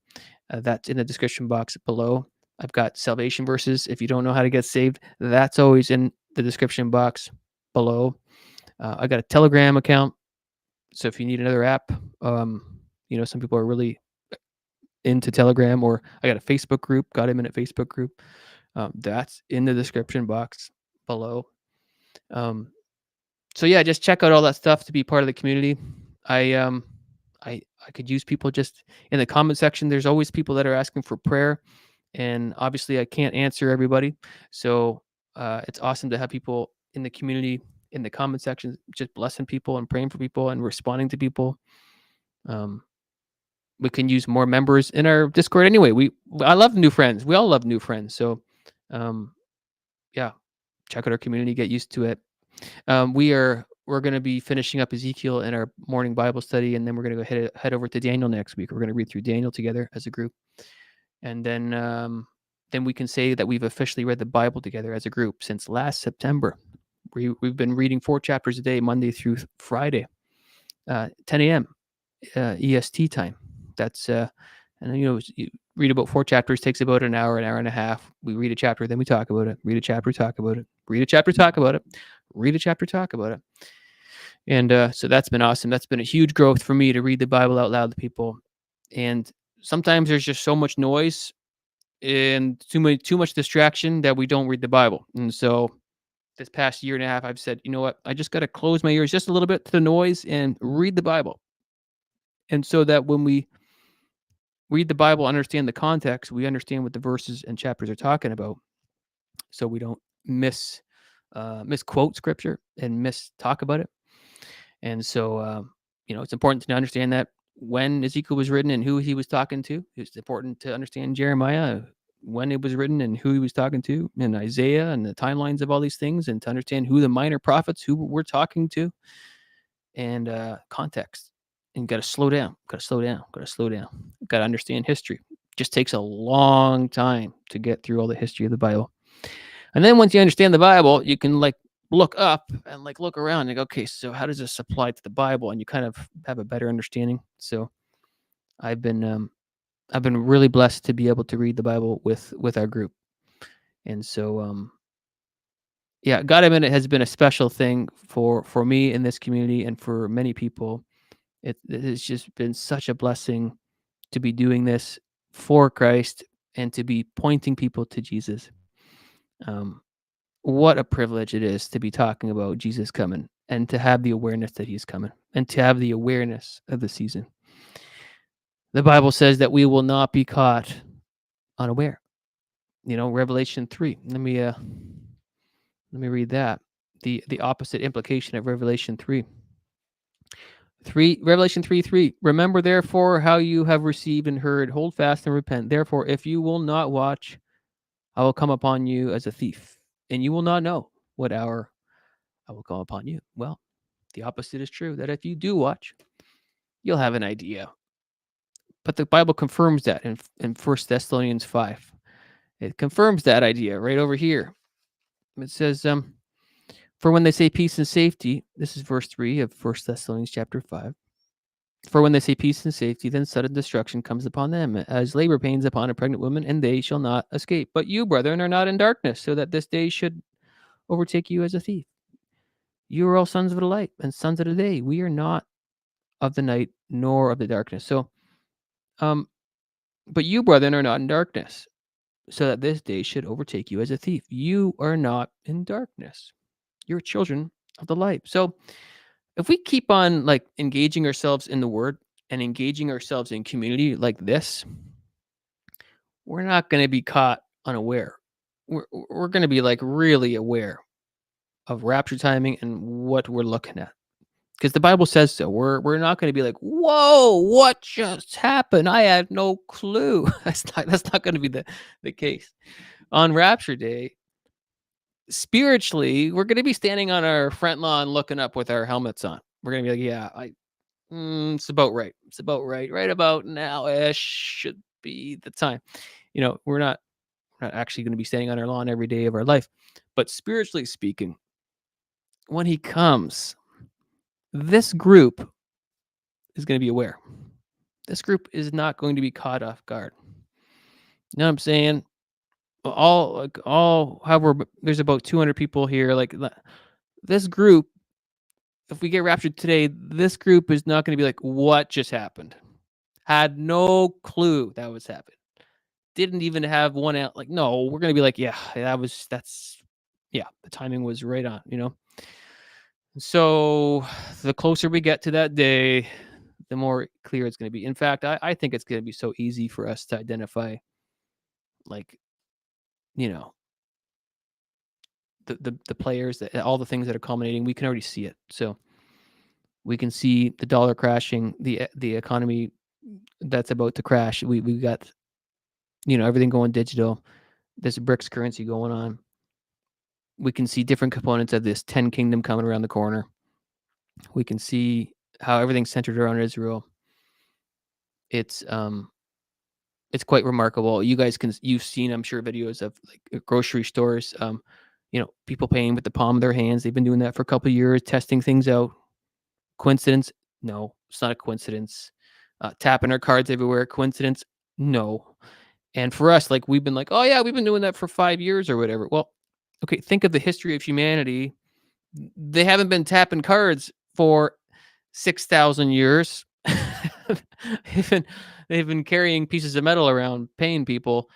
That's in the description box below. I've got salvation verses. If you don't know how to get saved, that's always in the description box below. I got a Telegram account. So if you need another app, some people are really into Telegram, or I got a Facebook group, got a minute Facebook group. That's in the description box below. So yeah, just check out all that stuff to be part of the community. I could use people just in the comment section. There's always people that are asking for prayer, and obviously I can't answer everybody. So it's awesome to have people in the community in the comment section just blessing people and praying for people and responding to people. We can use more members in our Discord anyway. I love new friends. We all love new friends. So yeah, check out our community, get used to it. We're going to be finishing up Ezekiel in our morning Bible study, and then we're going to go head over to Daniel next week. We're going to read through Daniel together as a group, and then we can say that we've officially read the Bible together as a group since last September. We've been reading 4 chapters a day, Monday through Friday, 10 a.m. EST time. That's and you read about 4 chapters, takes about an hour and a half. We read a chapter, then we talk about it. Read a chapter, talk about it. Read a chapter, talk about it. Read a chapter, talk about it. And so that's been awesome. That's been a huge growth for me to read the Bible out loud to people. And sometimes there's just so much noise and too much distraction that we don't read the Bible. And so this past year and a half, I've said, you know what? I just got to close my ears just a little bit to the noise and read the Bible. And so that when we read the Bible, understand the context, we understand what the verses and chapters are talking about. So we don't misquote scripture and talk about it. And so, it's important to understand that when Ezekiel was written and who he was talking to. It's important to understand Jeremiah, when it was written and who he was talking to, and Isaiah and the timelines of all these things, and to understand who the minor prophets, who we're talking to, and context. And got to slow down, got to understand history. Just takes a long time to get through all the history of the Bible. And then once you understand the Bible, you can look up and look around and go, okay, so how does this apply to the Bible? And you kind of have a better understanding. So I've been really blessed to be able to read the Bible with our group. And so yeah, God, I mean, it has been a special thing for me in this community and for many people. It has just been such a blessing to be doing this for Christ and to be pointing people to Jesus. what a privilege it is to be talking about Jesus coming and to have the awareness that he's coming and to have the awareness of the season. The Bible says that we will not be caught unaware. Revelation 3. Let me read that. The opposite implication of Revelation 3. Revelation 3:3. Remember therefore how you have received and heard, hold fast and repent. Therefore, if you will not watch, I will come upon you as a thief, and you will not know what hour I will come upon you. Well, the opposite is true, that if you do watch, you'll have an idea. But the Bible confirms that in 1 Thessalonians 5. It confirms that idea right over here. It says, for when they say peace and safety, this is verse 3 of 1 Thessalonians chapter 5. For when they say peace and safety, then sudden destruction comes upon them, as labor pains upon a pregnant woman, and they shall not escape. But you, brethren, are not in darkness, so that this day should overtake you as a thief. You are all sons of the light and sons of the day. We are not of the night nor of the darkness. So, but you, brethren, are not in darkness, so that this day should overtake you as a thief. You are not in darkness. You're children of the light. So if we keep on engaging ourselves in the word and engaging ourselves in community like this, we're not going to be caught unaware. We're going to be really aware of rapture timing and what we're looking at. Because the Bible says so. We're not going to be like, whoa, what just happened? I had no clue. That's not going to be the case. On Rapture Day, spiritually, we're going to be standing on our front lawn looking up with our helmets on. We're going to be like, yeah, it's about right. It's about right. Right about now-ish should be the time. We're not actually going to be standing on our lawn every day of our life. But spiritually speaking, when he comes, this group is going to be aware. This group is not going to be caught off guard. You know what I'm saying? However, there's about 200 people here. This group, if we get raptured today, this group is not going to be like, what just happened? Had no clue that was happening. Didn't even have one out. No, we're going to be like, yeah, the timing was right on, So the closer we get to that day, the more clear it's going to be. In fact, I think it's going to be so easy for us to identify, the players, all the things that are culminating. We can already see it. So we can see the dollar crashing, the economy that's about to crash. We got, everything going digital. There's a BRICS currency going on. We can see different components of this 10 kingdom coming around the corner. We can see how everything's centered around Israel. It's quite remarkable. You've seen, I'm sure, videos of grocery stores, people paying with the palm of their hands. They've been doing that for a couple of years, testing things out. Coincidence? No, it's not a coincidence. Tapping our cards everywhere. Coincidence? No. And for us, we've been oh yeah, we've been doing that for 5 years or whatever. Well, okay, think of the history of humanity. They haven't been tapping cards for 6,000 years. They've been carrying pieces of metal around, paying people,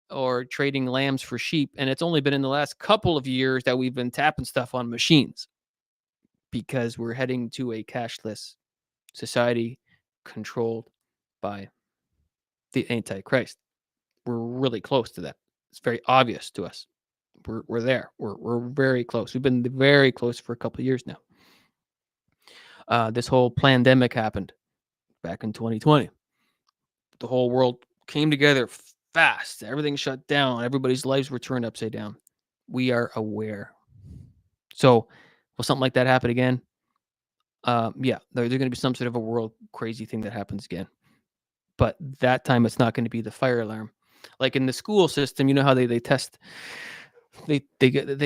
or trading lambs for sheep. And it's only been in the last couple of years that we've been tapping stuff on machines, because we're heading to a cashless society controlled by the Antichrist. We're really close to that. It's very obvious to us. We're there. We're very close. We've been very close for a couple of years now. This whole pandemic happened back in 2020. The whole world came together fast. Everything shut down. Everybody's lives were turned upside down. We are aware. So will something like that happen again? Yeah, there's going to be some sort of a world crazy thing that happens again. But that time it's not going to be the fire alarm. Like in the school system, you know how they test, they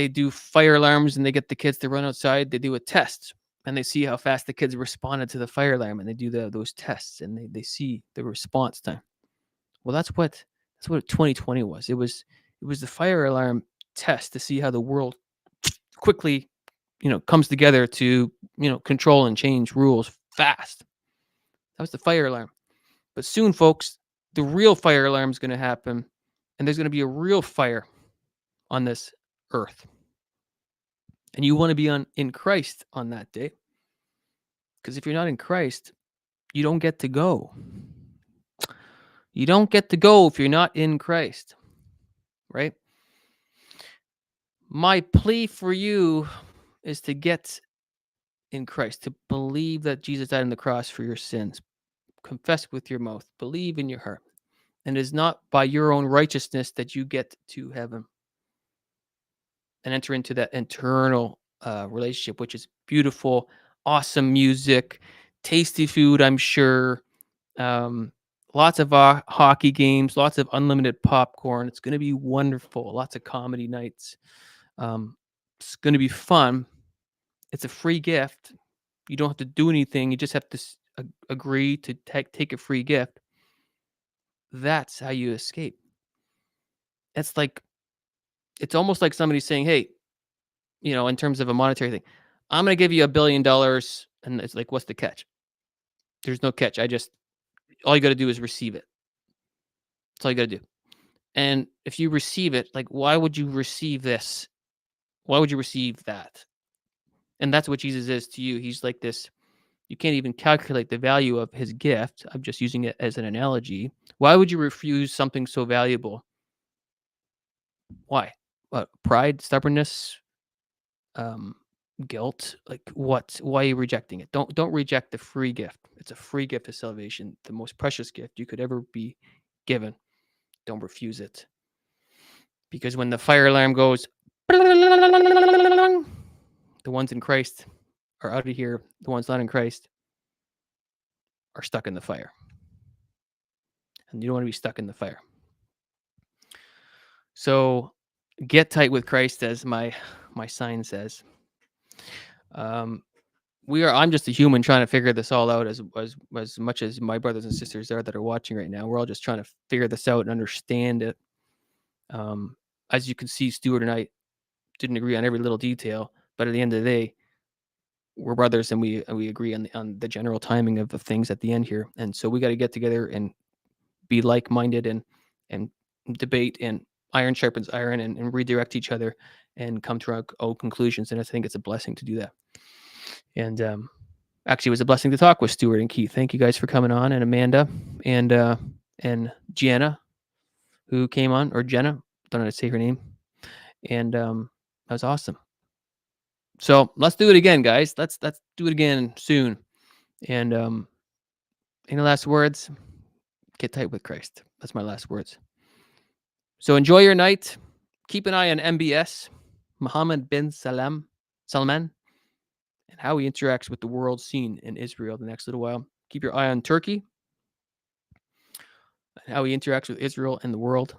do fire alarms, and they get the kids to run outside. They do a test, and they see how fast the kids responded to the fire alarm, and they do those tests, and they see the response time. Well, that's what 2020 was. It was the fire alarm test to see how the world quickly, comes together to, control and change rules fast. That was the fire alarm. But soon, folks, the real fire alarm is going to happen, and there's going to be a real fire on this earth. And you want to be in Christ on that day. Because if you're not in Christ, you don't get to go. You don't get to go if you're not in Christ, right? My plea for you is to get in Christ, to believe that Jesus died on the cross for your sins, confess with your mouth, believe in your heart. And it is not by your own righteousness that you get to heaven and enter into that eternal relationship, which is beautiful, awesome music, tasty food, I'm sure. Lots of hockey games, lots of unlimited popcorn. It's going to be wonderful. Lots of comedy nights. It's going to be fun. It's a free gift. You don't have to do anything. You just have to agree to take a free gift. That's how you escape. It's almost like somebody saying, hey, in terms of a monetary thing, I'm going to give you $1 billion. And it's like, what's the catch? There's no catch. All you got to do is receive it. That's all you got to do. And if you receive it, like, why would you receive this? Why would you receive that? And that's what Jesus is to you. He's like this. You can't even calculate the value of his gift. I'm just using it as an analogy. Why would you refuse something so valuable? Why? Pride, stubbornness, guilt. Like what? Why are you rejecting it? Don't reject the free gift. It's a free gift of salvation, the most precious gift you could ever be given. Don't refuse it. Because when the fire alarm goes, the ones in Christ are out of here. The ones not in Christ are stuck in the fire. And you don't want to be stuck in the fire. So get tight with Christ, as my sign says. I'm just a human trying to figure this all out as much as my brothers and sisters are that are watching right now. We're all just trying to figure this out and understand it. As you can see, Stuart and I didn't agree on every little detail, but at the end of the day, we're brothers and we agree on the general timing of the things at the end here. And so we got to get together and be like-minded and debate, and iron sharpens iron, and redirect each other and come to our own conclusions. And I think it's a blessing to do that. And actually, it was a blessing to talk with Stuart and Keith. Thank you guys for coming on, and Amanda and Janna, who came on, or Jenna, don't know how to say her name. And that was awesome. So let's do it again, guys. Let's do it again soon. And any last words? Get tight with Christ. That's my last words. So enjoy your night. Keep an eye on MBS, Mohammed bin Salman, and how he interacts with the world scene in Israel the next little while. Keep your eye on Turkey and how he interacts with Israel and the world.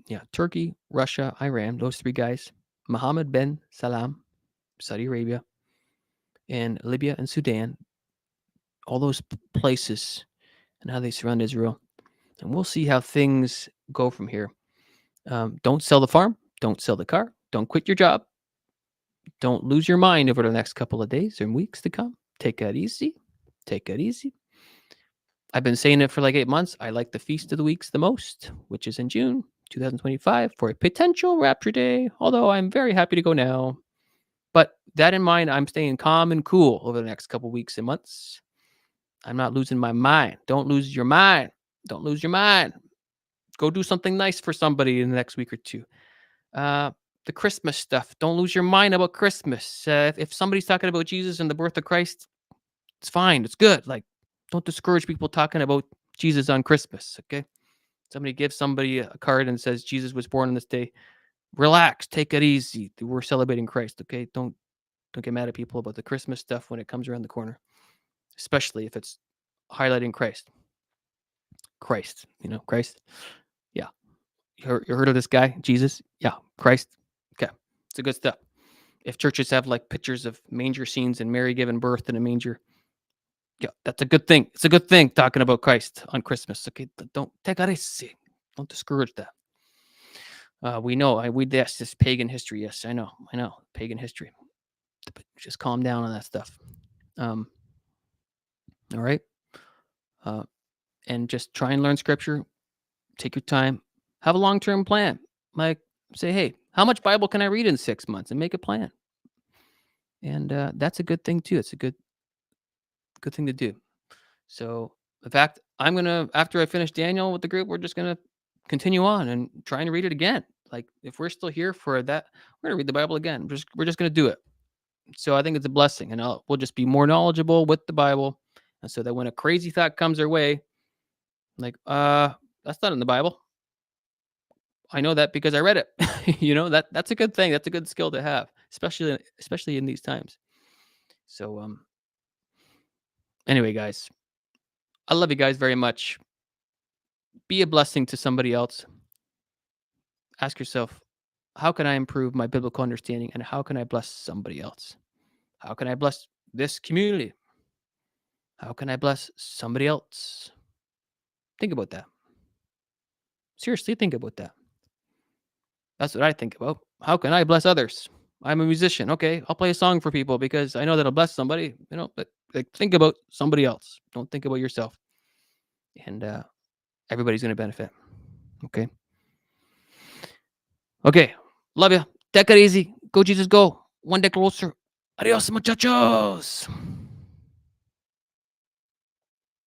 Yeah, Turkey, Russia, Iran, those three guys. Mohammed bin Salman, Saudi Arabia, and Libya and Sudan. All those places and how they surround Israel. And we'll see how things go from here. Don't sell the farm. Don't sell the car. Don't quit your job. Don't lose your mind over the next couple of days and weeks to come. Take it easy. Take it easy. I've been saying it for like 8 months. I like the Feast of the Weeks the most, which is in June 2025 for a potential Rapture Day, although I'm very happy to go now. But that in mind, I'm staying calm and cool over the next couple weeks and months. I'm not losing my mind. Don't lose your mind. Don't lose your mind. Go do something nice for somebody in the next week or two. The Christmas stuff. Don't lose your mind about Christmas. If somebody's talking about Jesus and the birth of Christ, it's fine. It's good. Like, don't discourage people talking about Jesus on Christmas. Okay. Somebody gives somebody a card and says Jesus was born on this day. Relax. Take it easy. We're celebrating Christ. Okay. Don't get mad at people about the Christmas stuff when it comes around the corner, especially if it's highlighting Christ. Christ. Yeah. You heard of this guy, Jesus? Yeah. Christ. Okay. It's a good stuff. If churches have like pictures of manger scenes and Mary giving birth in a manger, yeah, that's a good thing. It's a good thing talking about Christ on Christmas. Okay, don't take it easy. Don't discourage that. We know. That's just pagan history. Yes, I know. Pagan history. But just calm down on that stuff. All right. And just try and learn Scripture. Take your time. Have a long-term plan. Like say, hey, how much Bible can I read in 6 months? And make a plan. And that's a good thing too. It's a good thing to do. So, in fact, I'm gonna, after I finish Daniel with the group, we're just gonna continue on and trying to read it again. Like, if we're still here for that, we're gonna read the Bible again. We're just gonna do it. So I think it's a blessing, and we'll just be more knowledgeable with the Bible, and so that when a crazy thought comes our way, like, that's not in the Bible. I know that because I read it. That's a good thing. That's a good skill to have, especially in these times. So anyway, guys, I love you guys very much. Be a blessing to somebody else. Ask yourself, how can I improve my biblical understanding, and how can I bless somebody else? How can I bless this community? How can I bless somebody else? Think about that. Seriously, think about that. That's what I think about. How can I bless others? I'm a musician. Okay, I'll play a song for people because I know that'll bless somebody. But think about somebody else. Don't think about yourself. And everybody's going to benefit. Okay. Okay. Love you. Take it easy. Go, Jesus, go. One day closer. Adios, muchachos.